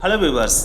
Hello viewers.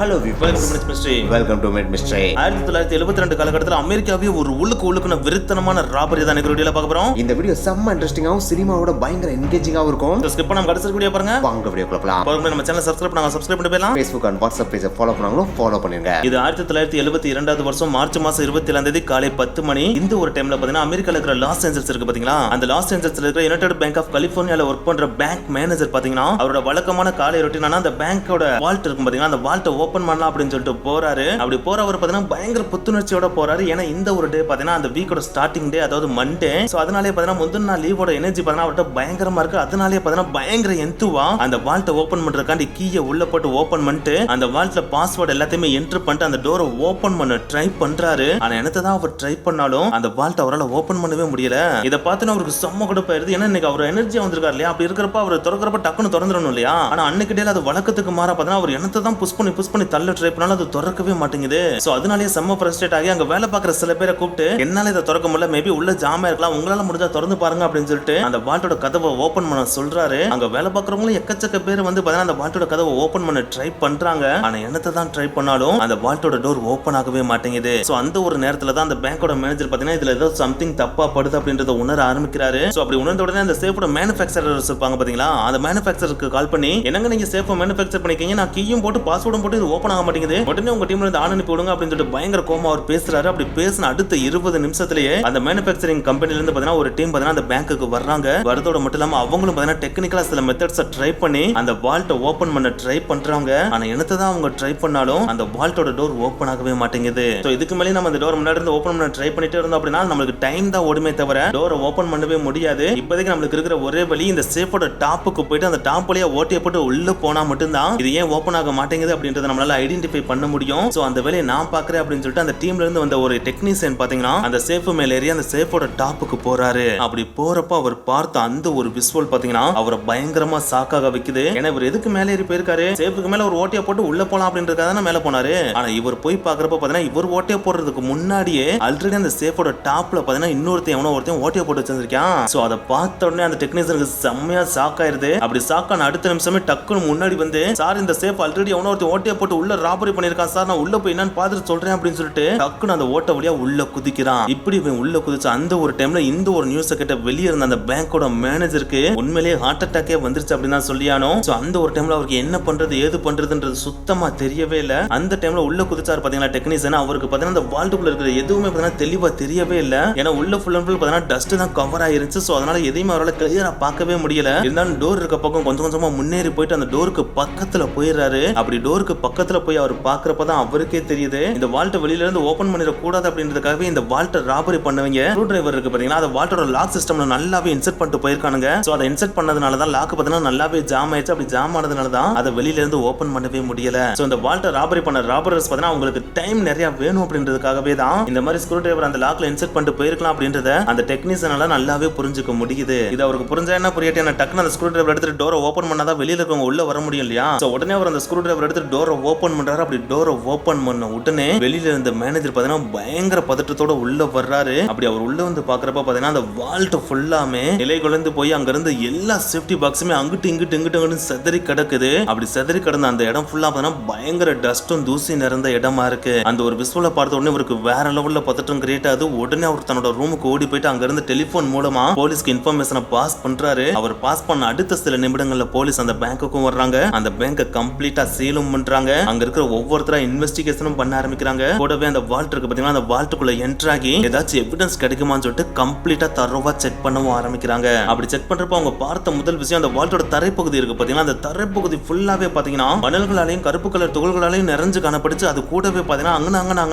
Welcome to mid mystery. 1972 காலகட்டத்தில் அமெரிக்காவே ஒரு உள்ளுக்குன விருத்தனமான robbery தான் வீடியோல பார்க்க போறோம். இந்த வீடியோ செம்ம இன்ட்ரெஸ்டிங்காவும் சினிமாவோட பயங்கர என்கேஜிங்காவும் இருக்கும். ஸ்கிப் பண்ணாம கடைசி வீடியோ பாருங்க. வாங்க வீடியோக்குள்ள போலாம். பாருங்க, நம்ம சேனலை சப்ஸ்கிரைப் பண்ணி போயிடலாம். Facebook and WhatsApp பேஜை ஃபாலோ பண்ணாங்களோ ஃபாலோ பண்ணுங்க. இது 1972 வருஷம் மார்ச் மாசம் 27ஆம் தேதி காலை 10 மணி. இந்த ஒரு டைம்ல பாத்தீங்கன்னா அமெரிக்கால இருக்கிற லாஸ் ஏஞ்சல்ஸ் இருக்கு பாத்தீங்களா, அந்த லாஸ் ஏஞ்சல்ஸ்ல இருக்கிற யுனைடெட் பேங்க் ஆஃப் கலிபோர்னியால ஒர்க் பண்ற பேங்க் மேனேஜர் பாத்தீங்கன்னா அவரோட வழக்கமான காலை ரொட்டீனான அந்த பேங்கோட வால்ட் இருக்கும் பாத்தீங்கன்னா, அந்த வால்ட்டை ஓபன் பண்ணலாம் அப்படின்னு சொல்லிட்டு போறாரு. அப்படி போறவர் பாத்தீங்கன்னா பயங்கர புத்துணர்ச்சியோட போறாரு. ஏன்னா இந்த ஒரு டே பாத்தீங்கன்னா அந்த வீக்கோட ஸ்டார்டிங் டே, அதாவது மண்டே. சோ அதனாலே பாத்தீங்கன்னா முந்தின நாள் லீவோட எனர்ஜி பாத்தீங்கன்னா அவர்ட்ட பயங்கரமா இருக்கு. அதனாலே பாத்தீங்கன்னா பயங்கர எந்துவா அந்த வால்ட்டை ஓபன் பண்றதுக்காண்டி கீயை உள்ள போட்டு ஓபன் பண்ணிட்டு அந்த வால்ட்ல பாஸ்வேர்ட் எல்லாத்தையுமே என்டர் பண்ணிட்டு அந்த டோரை ஓபன் பண்ண ட்ரை பண்றாரு. ஆனா என்னதான் அவர் ட்ரை பண்ணாலும் அந்த வால்ட் அவரால் ஓபன் பண்ணவே முடியல. இதை பார்த்து அவருக்கு செம்ம கடுப்பாயிருது. ஏன்னா இன்னைக்கு அவர் எனர்ஜி வந்திருக்காரு இல்லையா, அப்படி இருக்கிறப்ப அவர் திறக்கிறப்ப டக்குன்னு திறந்துடணும் இல்லையா. ஆனா அன்னைக்கு டேல அது வழக்கத்துக்கு மாறா பாத்தீங்கன்னா அவர் என்னத்தை தான் புஷ் பண்ணி தள்ள ட்ரை பண்ணாலும் அது திறக்கவே மாட்டேங்குது. சோ அதனாலேயே செம்ம ஃப்ரஸ்ட்ரேட் ஆகி அங்க வேலை பார்க்குற சில பேரை கூப்பிட்டு என்னால இதை திறக்க முடியல, மேபி உள்ள ஜாமா இருக்கலாம், உங்களால முடிஞ்சா திறந்து பாருங்க அப்படின்னு சொல்லிட்டு அந்த வால்ட்டோட கதவை ஓபன் பண்ண சொல்றாரு. அங்க வேலை பார்க்குறவங்களும் எக்கச்சக்க பேர் வந்து பாத்தீங்கன்னா அந்த வால்ட்டோட கதவை ஓபன் பண்ண ட்ரை பண்றாங்க. ஆனா என்னத்தை தான் ட்ரை பண்ணாலும் அந்த வால்ட்டோட டோர் ஓபன் ஆகவே மாட்டேங்குது. சோ அந்த ஒரு நேரத்துல தான் அந்த பேங்கோட மேனேஜர் பாத்தீங்கன்னா இதுல ஏதோ சம்திங் தப்பா படுது அப்படின்றத உணர ஆரம்பிக்கிறாரு. சோ அப்படி உணர்ந்த உடனே அந்த சேஃபோட மேனுஃபேக்சரர்ஸ் இருப்பாங்க பாத்தீங்களா, அந்த மேனுஃபேக்சருக்கு கால் பண்ணி என்னங்க நீங்க சேஃபை மேனுஃபேக்சர் பண்ணிக்கீங்க, நான் கீயும் போட்டு பாஸ்வேர்டும் போட்டு இது ஓபன் ஆக மாட்டேங்குது, உடனே உங்க டீம்ல இருந்து ஆன் அனுப்பி விடுங்க அப்படின்னு சொல்லிட்டு பயங்கர கோமா அவர் பேசுறாரு. அப்படி பேசின அடுத்த 20 நிமிஷத்திலேயே அந்த மேனுஃபேக்சரிங் கம்பெனில இருந்து பாத்தீங்கன்னா ஒரு டீம் பாத்தீங்கன்னா அந்த பேங்க்குக்கு வர்றாங்க. வரதோட மட்டும் இல்லாம அவங்களும் பாத்தீங்கன்னா டெக்னிக்கலா சில மெத்தட்ஸை ட்ரை பண்ணி அந்த வால்ட்டை ஓபன் பண்ண ட்ரை பண்றாங்க. ஆனா என்னதான் அவங்க ட்ரை பண்ணாலும் அந்த வால்ட்டோட டோர் ஓபன் ஆகவே மாட்டேங்குது. சோ இதுக்கு மேலே நம்ம அந்த டோர் முன்னாடி இருந்து ஓபன் பண்ண ட்ரை பண்ணிட்டே இருந்தோம் அப்படின்னா நமக்கு டைம் தான் ஓடுமே தவிர டோரை ஓபன் பண்ணவே முடியாது. இப்போதைக்கு நமக்கு இருக்கிற ஒரே வழி இந்த சேஃபோட டாப்புக்கு போயிட்டு அந்த டாப் வழியா ஓட்டிய போட்டு உள்ள போனா மட்டும்தான் இது ஏன் ஓபன் ஆக மாட்டேங்குது அப்படின்றத நம்மளால ஐடென்டிஃபை பண்ண முடியும். சோ அந்த வேலையை நான் பாக்குறேன் அப்படின்னு சொல்லிட்டு அந்த டீம்ல இருந்து வந்த ஒரு டெக்னீஷியன் பாத்தீங்கன்னா அந்த சேஃப் மேல ஏறி அந்த சேஃபோட டாப்புக்கு போறாரு. அப்படி போறப்ப அவர் பார்த்த அந்த ஒரு விசுவல் பாத்தீங்கன்னா அவரை பயங்கரமா ஷாக்காக வைக்குது. ஏன்னா இவர் எதுக்கு மேல ஏறி போயிருக்காரு, சேஃபுக்கு மேல ஒரு ஓட்டையை போட்டு உள்ள போலாம் அப்படின்றதுக்காக தான் மேல போனாரு. ஆனா இவர் போய் பாக்குறப்ப பாத்தீங்கன்னா இவர் ஓட்டையை போடுறதுக்கு முன்னாடியே ஆல்ரெடி அந்த சேஃபோட டாப்ல பாத்தீங்கன்னா இன்னொருத்தையும் ஓட்டையை போட்டு வச்சிருக்கான். சோ அதை பார்த்த உடனே அந்த டெக்னீஷியனுக்கு செம்மையா ஷாக் ஆயிருது. அப்படி ஷாக் ஆன அடுத்த நிமிஷமே டக்குன்னு முன்னாடி வந்து சார் இந்த சேஃப் ஆல்ரெடி ஓட்டையை போட்டு உள்ள ராபரி பண்ணிருக்கான் சார், நான் உள்ள போய் என்னன்னு பார்த்துட்டு சொல்றேன் அப்படின்னு சொல்லிட்டு டக்குன்னு அந்த ஓட்ட வழியா உள்ள குதிக்கிறான். இப்படி உள்ள குதிச்ச அந்த ஒரு டைம்ல இந்த ஒரு நியூஸ் கிட்ட வெளியே இருந்த அந்த பேங்கோட மேனேஜருக்கு உண்மையிலேயே ஹார்ட் அட்டாக்கே வந்துருச்சு அப்படின்னு தான் சொல்லியானோ. சோ அந்த ஒரு டைம்ல அவருக்கு என்ன பண்றது ஏது பண்றதுன்றது சுத்தமா தெரியவே இல்ல. அந்த டைம்ல உள்ள குதிச்சாரு பாத்தீங்களா டெக்னீஷியன், அவருக்கு பாத்தீங்கன்னா அந்த வால்ட்டுக்குள்ள இருக்கிற எதுவுமே பாத்தீங்கன்னா தெளிவா தெரியவே இல்ல. ஏன்னா உள்ள ஃபுல் அண்ட் ஃபுல் பாத்தீங்கன்னா டஸ்ட் தான் கவர் ஆயிருச்சு. சோ அதனால எதையுமே அவரால் கிளியரா பார்க்கவே முடியல. இருந்தாலும் டோர் இருக்க பக்கம் கொஞ்சம் கொஞ்சமா முன்னேறி போயிட்டு அந்த டோருக்கு பக்கத்துல போயிடுறாரு. அப்படி டோருக்கு பக்கத்துல போய் அவர் பாக்குறப்பதான் அவருக்கே தெரியுது இந்த வால்ட்டை வெளியில இருந்து ஓபன் பண்ணிட கூடாது அப்படின்றதுக்காகவே இந்த வால்ட்டை ராபரி பண்ணவங்க ஸ்க்ரூ டிரைவர் இருக்கு பாத்தீங்கன்னா அந்த வால்ட்டோட லாக் சிஸ்டம்ல நல்லாவே இன்செர்ட் பண்ணிட்டு போயிருக்கானுங்க. சோ அதை இன்செர்ட் பண்ணதுனால தான் லாக் பாத்தீங்கன்னா நல்லாவே ஜாம் ஆயிடுச்சு. அப்படி ஜாம் ஆனதுனால தான் அதை வெளியில இருந்து ஓபன் பண்ணவே முடியல. சோ இந்த வால்ட்டை ராபரி பண்ண ராபரர்ஸ் பாத்தீங்கன்னா அவங்களுக்கு டைம் நிறைய வேணும் அப்படின்றதுக்காகவே தான் இந்த மாதிரி ஸ்க்ரூ டிரைவர் அந்த லாக்ல இன்செர்ட் பண்ணிட்டு போயிருக்கலாம் அப்படின்றத அந்த டெக்னீஷியனால நல்லாவே புரிஞ்சுக்க முடியுது. இது அவருக்கு புரிஞ்சா என்ன புரியட்டு, என்ன டக்குன்னு அந்த ஸ்க்ரூ டிரைவர் எடுத்து டோரை ஓபன் பண்ணாதான் வெளியில இருக்கவங்க உள்ள வர முடியும் இல்லையா. சோ உடனே அவர் அந்த ஸ்க்ரூ டிரைவர் எடுத்து டோரை ஓபன் பண்றாரு. அப்படி டோரை ஓபன் பண்ண உடனே வெளியில இருந்த மேனேஜர் பாத்தீங்கன்னா பயங்கர பதட்டத்தோட உள்ள வர்றாரு. அப்படி அவர் உள்ள வந்து பாக்குறப்ப பாத்தீங்கன்னா அந்த வால்ட் ஃபுல்லாமே நிலை குலைந்து போய் அங்க இருந்து எல்லா சேஃப்டி பாக்ஸுமே அங்கிட்டு இங்கிட்டு செதறி கிடக்குது. அப்படி செதறி கிடந்த அந்த இடம் ஃபுல்லா பாத்தீங்கன்னா பயங்கர டஸ்டும் தூசி நிறைந்த இடமா இருக்கு. அந்த ஒரு விசுவலை பார்த்த உடனே இவருக்கு வேற லெவல்ல பதட்டம் கிரியேட் ஆகுது. உடனே அவர் தன்னோட ரூமுக்கு ஓடி போயிட்டு அங்க இருந்து டெலிபோன் மூலமா போலீஸ்க்கு இன்ஃபர்மேஷனை பாஸ் பண்றாரு. அவர் பாஸ் பண்ண அடுத்த சில நிமிடங்கள்ல போலீஸ் அந்த பேங்க்குக்கும் வர்றாங்க. அந்த பேங்கை கம்ப்ளீட்டா சீலும் பண்றாங்க. அங்க இருக்கிற ஒவ்வொருத்தரா இன்வெஸ்டிகேஷனும் பண்ண ஆரம்பிக்கிறாங்க. கூடவே அந்த வால்ட் இருக்கு பாத்தீங்கன்னா அந்த வால்ட்டுக்குள்ள என்டர் ஆகி ஏதாச்சும் எவிடன்ஸ் கிடைக்குமான்னு சொல்லிட்டு கம்ப்ளீட்டா தரோவா செக் பண்ணவும் ஆரம்பிக்கிறாங்க. அப்படி செக் பண்றப்ப அவங்க பார்த்த முதல் விஷயம் அந்த வால்ட்டோட தரைப்பகுதி இருக்கு பாத்தீங்கன்னா அந்த தரைப்பகுதி ஃபுல்லாவே பாத்தீங்கன்னா மணல்களாலையும் கருப்பு கலர் துகள்களாலையும் நிறைஞ்சு காணப்படுச்சு. அது கூடவே பாத்தீங்கன்னா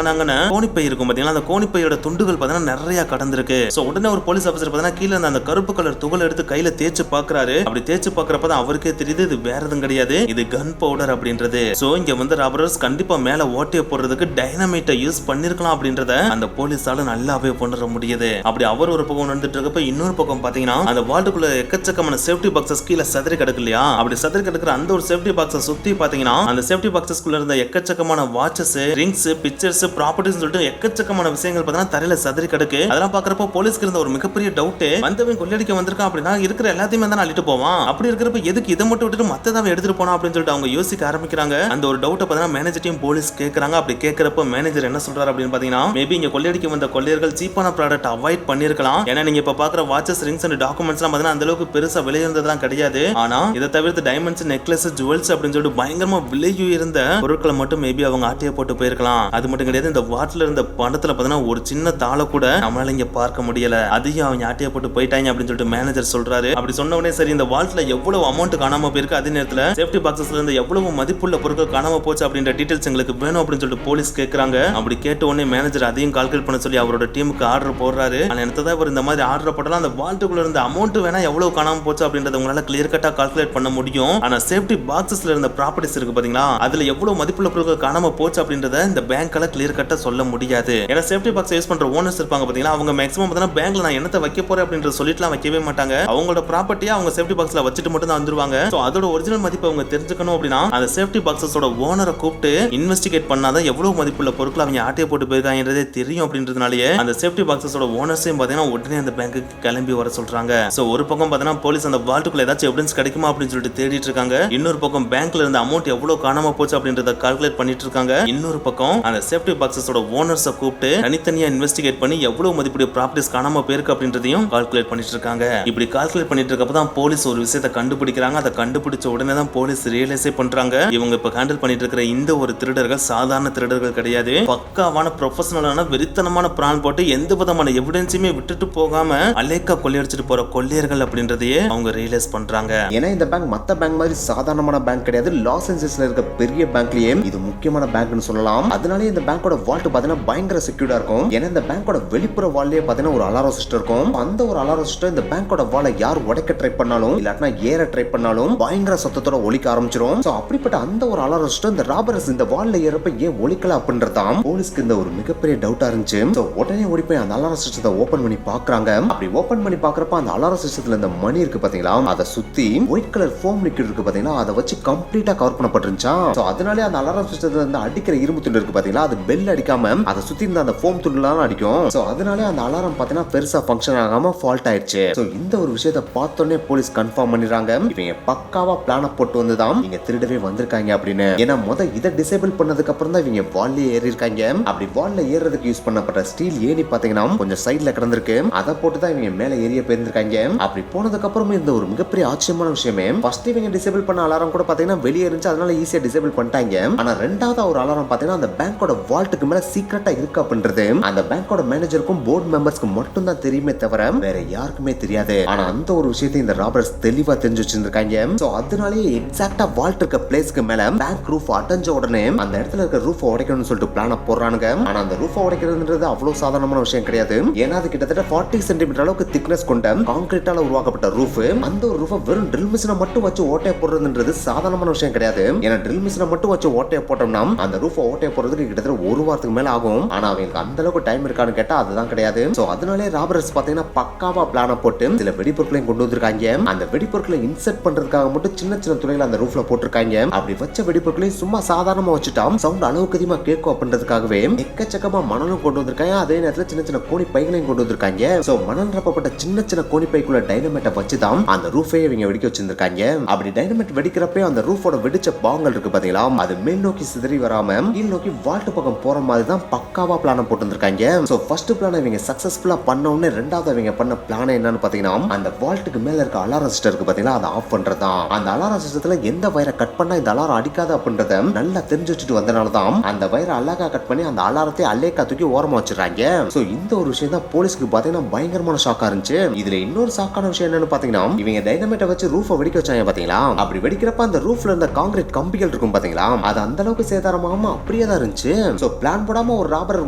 அங்கன கோணிப்பை இருக்கும் பாத்தீங்கன்னா அந்த கோணிப்பையோட துண்டுகள் பாத்தீங்கன்னா நிறைய கடந்திருக்கு. சோ உடனே ஒரு போலீஸ் ஆபீசர் பாத்தீங்கன்னா கீழே அந்த கருப்பு கலர் துகள் எடுத்து கையில தேய்ச்சு பாக்குறாரு. அப்படி தேய்ச்சு பாக்குறப்பதான் அவருக்கே தெரியுது இது வேற எதுவும் கிடையாது, இது கன் பவுடர் அப்படின்றது. சோ இங்க வந்து ராபரர்ஸ் கண்டிப்பா மேல ஓட்டைய போடுறதுக்கு டைனமைட்டை யூஸ் பண்ணிருக்கலாம் அப்படின்றத அந்த போலீஸால நல்லாவே உணர முடியுது. அப்படி அவர் ஒரு பக்கம் நடந்துட்டு இருக்கப்ப இன்னொரு பக்கம் பாத்தீங்கன்னா அந்த வால்ட்டுக்குள்ள எக்கச்சக்கமான சேஃப்டி பாக்ஸஸ் கீழே சதறி கிடக்கு இல்லையா. அப்படி சதறி கிடக்குற அந்த ஒரு சேஃப்டி பாக்ஸை சுத்தி பாத்தீங்கன்னா அந்த சேஃப்டி பாக்ஸஸ்குள்ள இருந்த எக்கச்சக்கமான வாட்சஸ், ரிங்ஸ், பிக்சர்ஸ், ப்ராப்பர்ட்டிஸ் சொல்லிட்டு எக்கச்சக்கமான விஷயங்கள் பாத்தீங்கன்னா தரையில சதறி கிடக்கு. அதெல்லாம் பாக்குறப்ப போலீஸ்க்கு இருந்த ஒரு மிகப்பெரிய டவுட், வந்தவன் கொள்ளடிக்க வந்திருக்கான் அப்படின்னா இருக்கிற எல்லாத்தையுமே தான் அள்ளிட்டு போவான். அப்படி இருக்கிறப்ப எதுக்கு இதை மட்டும் விட்டுட்டு மத்ததை எடுத்துட்டு போனா அப்படின்னு சொல்லிட்டு அவங்க யோசிக்க ஆரம்பிக்க வைக்கிறாங்க. அந்த ஒரு டவுட்டை பார்த்தீங்கன்னா மேனேஜர்டையும் போலீஸ் கேட்கறாங்க. அப்படி கேட்கறப்ப மேனேஜர் என்ன சொல்றாரு அப்படின்னு பாத்தீங்கன்னா, மேபி இங்க கொள்ளையடிக்க வந்த கொள்ளையர்கள் சீப்பான ப்ராடக்ட் அவாய்ட் பண்ணிருக்கலாம். ஏன்னா நீங்க இப்ப பாக்குற வாட்சஸ், ரிங்ஸ் அண்ட் டாக்குமெண்ட்ஸ் எல்லாம் பாத்தீங்கன்னா அந்த அளவுக்கு பெருசா விலை இருந்ததெல்லாம் கிடையாது. ஆனா இதை தவிர்த்து டைமண்ட்ஸ், நெக்லஸ், ஜுவல்ஸ் அப்படின்னு சொல்லிட்டு பயங்கரமா விலை உயர்ந்த பொருட்களை மட்டும் மேபி அவங்க ஆட்டைய போட்டு போயிருக்கலாம். அது மட்டும் கிடையாது, இந்த வாட்ல இருந்த பணத்துல பாத்தீங்கன்னா ஒரு சின்ன தாளை கூட நம்மளால இங்க பார்க்க முடியல. அதையும் அவங்க ஆட்டைய போட்டு போயிட்டாங்க அப்படின்னு சொல்லிட்டு மேனேஜர் சொல்றாரு. அப்படி சொன்ன உடனே சரி, இந்த வால்ட்ல எவ்வளவு அமௌண்ட் காணாம போயிருக்கு, அதே நேரத்துல சேஃப்டி பாக்ஸஸ்ல இருந்து எவ்வளவு மதிப்புள்ள பொருட்கள் காணாம போச்சு அப்படின்ற டீடைல்ஸ் எங்களுக்கு வேணும் அப்படின்னு சொல்லிட்டு போலீஸ் கேட்கறாங்க. அப்படி கேட்ட உடனே மேனேஜர் அதையும் கால்குலேட் பண்ண சொல்லி அவரோட டீமுக்கு ஆர்டர் போடுறாரு. ஆனா என்னதான் இவர் இந்த மாதிரி ஆர்டர் போட்டாலும் அந்த வால்ட்டுக்குள்ள இருந்த அமௌண்ட் வேணா எவ்வளவு காணாம போச்சு அப்படின்றத உங்களால கிளியர் கட்டா கால்குலேட் பண்ண முடியும். ஆனா சேஃப்டி பாக்ஸஸ்ல இருந்த ப்ராப்பர்ட்டிஸ் இருக்கு பாத்தீங்களா, அதுல எவ்வளவு மதிப்புள்ள பொருட்கள் காணாம போச்சு அப்படின்றத இந்த பேங்கால கிளியர் கட்டா சொல்ல முடியாது. ஏன்னா சேஃப்டி பாக்ஸ் யூஸ் பண்ற ஓனர்ஸ் இருப்பாங்க பாத்தீங்களா, அவங்க மேக்ஸிமம் பாத்தீங்கன்னா பேங்க்ல நான் என்னத்தை வைக்க போறேன் அப்படின்ற சொல்லிட்டுலாம் வைக்கவே மாட்டாங்க. அவங்களோட ப்ராப்பர்ட்டியா அவங்க சேஃப்டி பாக்ஸ்ல வச்சுட்டு மட்டும் தான் வந்துருவாங்க. சோ அதோட ஒரிஜினல் மதிப்பை அவங்க தெரிஞ்சுக்கணும் அப்படின்னா அந்த சேஃப்டி பாக்ஸஸோட ஓனரை கூப்பிட்டு இன்வெஸ்டிகேட் பண்ணாதான் எவ்வளவு மதிப்புள்ள பொருட்கள் அவங்க ஆட்டைய போட்டு போயிருக்காங்கன்றதே தெரியும். அப்படின்றதுனாலயே அந்த சேஃப்டி பாக்ஸஸோட ஓனர்ஸையும் பாத்தீங்கன்னா உடனே அந்த பேங்க்குக்கு கிளம்பி வர சொல்றாங்க. சோ ஒரு பக்கம் பாத்தீங்கன்னா போலீஸ் அந்த வால்ட்டுக்குள்ள ஏதாச்சும் எவிடன்ஸ் கிடைக்குமா அப்படின்னு சொல்லிட்டு தேடிட்டு இருக்காங்க. இன்னொரு பக்கம் பேங்க்ல இருந்த அமௌண்ட் எவ்வளவு காணாம போச்சு அப்படின்றத கால்குலேட் பண்ணிட்டு இருக்காங்க. இன்னொரு பக்கம் அந்த சேஃப்டி பாக்ஸஸோட ஓனர்ஸை கூப்பிட்டு தனித்தனியா இன்வெஸ்டிகேட் பண்ணி எவ்வளவு மதிப்புடைய ப்ராப்பர்ட்டிஸ் காணாம போயிருக்கு அப்படின்றதையும் கால்குலேட் பண்ணிட்டு இருக்காங்க. இப்படி கால்குலேட் பண்ணிட்டு இருக்கப்ப தான் போலீஸ் ஒரு விஷயத்தை கண்டுபிடிக்கிறாங்க. அதை கண்டுபிடிச்ச உடனே தான் போலீஸ் ரியலைஸே பண்றாங்க, இவங்க இப்ப ஹேண்டில் பண்ணிட்டு இருக்கிற இந்த ஒரு திருடர்கள் சாதாரண திருடர்கள் கிடையாது. பக்காவான ப்ரொஃபஷனலான வெறித்தனமான பிளான் போட்டு எந்த விதமான எவிடன்ஸுமே விட்டுட்டு போகாம அலேக்கா கொள்ளையடிச்சிட்டு போற கொள்ளையர்கள் அப்படின்றதையே அவங்க ரியலைஸ் பண்றாங்க. ஏன்னா இந்த பேங்க் மத்த பேங்க் மாதிரி சாதாரணமான பேங்க் கிடையாது. லாஸ் ஏஞ்சல்ஸ்ல இருக்க பெரிய பேங்க்லயே இது முக்கியமான பேங்க்னு சொல்லலாம். அதனாலே இந்த பேங்கோட வால்ட் பாத்தீங்கன்னா பயங்கர செக்யூர்டா இருக்கும். ஏன்னா இந்த பேங்கோட வெளிப்புற வால்லே பாத்தீங்கன்னா ஒரு அலாரம் சிஸ்டம் இருக்கும். அந்த ஒரு அலாரம் சிஸ்டம் இந்த பேங்கோட வாலை யார் உடைக்க ட்ரை பண்ணாலும் இல்லாட்டினா ஏற ட்ரை பண்ணாலும் பயங்கர சத்தத்தோட ஒலிக்க ஆரம்பிச்சிடும். சோ அப்படிப்பட்ட அந்த ஒரு அலாரம் சிஸ்டம் இந்த ராபர்ஸ் இந்த வால்ல ஏறப்ப ஏன் ஒலிக்கல அப்படின்றதாம் போலீஸ்க்கு இந்த ஒரு மிகப்பெரிய டவுட்டா இருந்துச்சு. சோ உடனே ஓடி போய் அந்த அலாரம் சிஸ்டத்தை ஓபன் பண்ணி பாக்குறாங்க. அப்படி ஓபன் பண்ணி பாக்குறப்ப அந்த அலாரம் சிஸ்டத்துல இந்த மணி இருக்கு பாத்தீங்களா, அதை சுத்தி ஒயிட் கலர் ஃபோம் லிக்விட் இருக்கு பாத்தீங்களா, அதை வச்சு கம்ப்ளீட்டா கவர் பண்ணப்பட்டிருந்துச்சா. சோ அதனாலே அந்த அலாரம் சிஸ்டத்துல இருந்து அடிக்கிற இரும்பு துண்டு இருக்கு பாத்தீங்களா, அது பெல் அடிக்காம அதை சுத்தி இருந்த அந்த ஃபோம் துண்டுலாம் அடிக்கும். சோ அதனாலே அந்த அலாரம் பாத்தீங்கன்னா பெருசா ஃபங்க்ஷன் ஆகாம ஃபால்ட் ஆயிடுச்சு. சோ இந்த ஒரு விஷயத்தை பார்த்தோன்னே போலீஸ் கன்ஃபார்ம் பண்ணிடுறாங்க, இவங்க பக்காவா பிளான போட்டு வந்துதான் இங்க திருடவே வந்திருக்காங்க அப்படின்னு. ஏன்னா இதை டிசேபிள் பண்ணதுக்கு அப்புறம் தான் இவங்க வால்ல ஏறி இருக்காங்க. அப்படி வால்ல ஏறதுக்கு யூஸ் பண்ணப்பட்ட ஸ்டீல் ஏணி பாத்தீங்கன்னா கொஞ்சம் சைடுல கிடந்திருக்கு. அதை போட்டு தான் இவங்க மேல ஏறிய போயிருந்திருக்காங்க. அப்படி போனதுக்கு அப்புறமே இந்த ஒரு மிகப்பெரிய ஆச்சரியமான விஷயமே, ஃபர்ஸ்ட் இவங்க டிசேபிள் பண்ண அலாரம் கூட பாத்தீங்கன்னா வெளியே இருந்துச்சு, அதனால ஈஸியா டிசேபிள் பண்ணிட்டாங்க. ஆனா ரெண்டாவது ஒரு அலாரம் பாத்தீங்கன்னா அந்த பேங்கோட வால்ட்டுக்கு மேல சீக்கிரட்டா இருக்கு அப்படின்றது அந்த பேங்கோட மேனேஜருக்கும் போர்டு மெம்பர்ஸ்க்கு மட்டும் தான் தெரியுமே தவிர வேற யாருக்குமே தெரியாது. ஆனா அந்த ஒரு விஷயத்தை இந்த ராபர்ஸ் தெளிவா தெரிஞ்சு வச்சிருக்காங்க. சோ அதனாலேயே எக்ஸாக்ட்டா வால்ட் இருக்க பிளேஸ்க்கு மேல பேங்க் ரூஃப் அடைஞ்ச உடனே அந்த இடத்துல இருக்க ரூஃப் உடைக்கணும்னு சொல்லிட்டு பிளான போடுறானுங்க. ஆனா அந்த ரூஃப் உடைக்கிறதுன்றது அவ்வளவு சாதாரணமான விஷயம் கிடையாது. ஏன்னா அது கிட்டத்தட்ட 40 சென்டிமீட்டர் அளவுக்கு திக்னஸ் கொண்ட கான்கிரீட்டால உருவாக்கப்பட்ட ரூஃப். அந்த ஒரு ரூஃபை வெறும் ட்ரில் மிஷினை மட்டும் வச்சு ஓட்டைய போடுறதுன்றது சாதாரணமான விஷயம் கிடையாது. ஏன்னா ட்ரில் மிஷினை மட்டும் வச்சு ஓட்டைய போட்டோம்னா அந்த ரூஃபை ஓட்டைய போடுறதுக்கு கிட்டத்தட்ட ஒரு வாரத்துக்கு மேல ஆகும். ஆனா அவங்களுக்கு அந்த அளவுக்கு டைம் இருக்கான்னு கேட்டா அதுதான் கிடையாது. சோ அதனாலே ராபர்ஸ் பாத்தீங்கன்னா பக்காவா பிளான போட்டு சில வெடிப்பொருட்களையும் கொண்டு வந்திருக்காங்க. அந்த வெடிப்பொருட்களை இன்செர்ட் பண்றதுக்காக மட்டும் சின்ன சின்ன துளைகளை அந்த ரூஃப்ல போட்டிருக்காங்க. அப்படி வச்ச வெடிப்பொருட்களையும் சும்மா சாதாரணமா வச்சுட்டா சவுண்ட் அளவுக்கு அதிகமா கேட்கும் அப்படின்றதுக்காகவே எக்கச்சக்கமா மணலும் கொண்டு வந்திருக்காங்க. அதே நேரத்துல சின்ன சின்ன கோணி பைகளையும் கொண்டு வந்திருக்காங்க. சோ மணல் ரப்பப்பட்ட சின்ன சின்ன கோணி பைக்குள்ள டைனமைட்டை வச்சுதான் அந்த ரூஃபே இவங்க வெடிக்க வச்சிருக்காங்க. அப்படி டைனமைட் வெடிக்கிறப்ப அந்த ரூஃபோட வெடிச்ச பாகங்கள் இருக்கு பாத்தீங்களா, அது மேல் நோக்கி சிதறி வராம கீழ் நோக்கி வால்ட் பக்கம் போற மாதிரி தான் பக்காவா பிளான போட்டு வந்திருக்காங்க. சோ ஃபர்ஸ்ட் பிளான இவங்க சக்சஸ்ஃபுல்லா பண்ண உடனே ரெண்டாவது இவங்க பண்ண பிளான் என்னன்னு பாத்தீங்கன்னா அந்த வால்ட்டுக்கு மேல இருக்க அலாரம் சிஸ்டம் இருக்கு பாத்தீங்களா, அதை ஆஃப் பண்றதா. அந்த அலாரம் சிஸ்டத்துல எந்த வயரை கட் பண்ணா இந்த அலாரம் அடிக்காது அப்படின்றத நல்லா தெரிஞ்சு வச்சுட்டு வந்தனாலதான் அந்த வயரை அழகா கட் பண்ணி அந்த அலாரத்தை அல்லேக்கா தூக்கி ஓரமா வச்சிடறாங்க. சோ இந்த ஒரு விஷயம் தான் போலீஸ்க்கு பாத்தீங்கன்னா பயங்கரமான ஷாக்கா இருந்துச்சு. இதுல இன்னொரு ஷாக்கான விஷயம் என்னன்னு பாத்தீங்கன்னா இவங்க டைனமைட்டை வச்சு ரூஃபை வெடிக்க வச்சாங்க பாத்தீங்களா. அப்படி வெடிக்கிறப்ப அந்த ரூஃப்ல இருந்த கான்கிரீட் கம்பிகள் இருக்கும் பாத்தீங்களா, அது அந்த அளவுக்கு சேதாரமாகாம அப்படியே தான் இருந்துச்சு. சோ பிளான் போடாம ஒரு ராபர்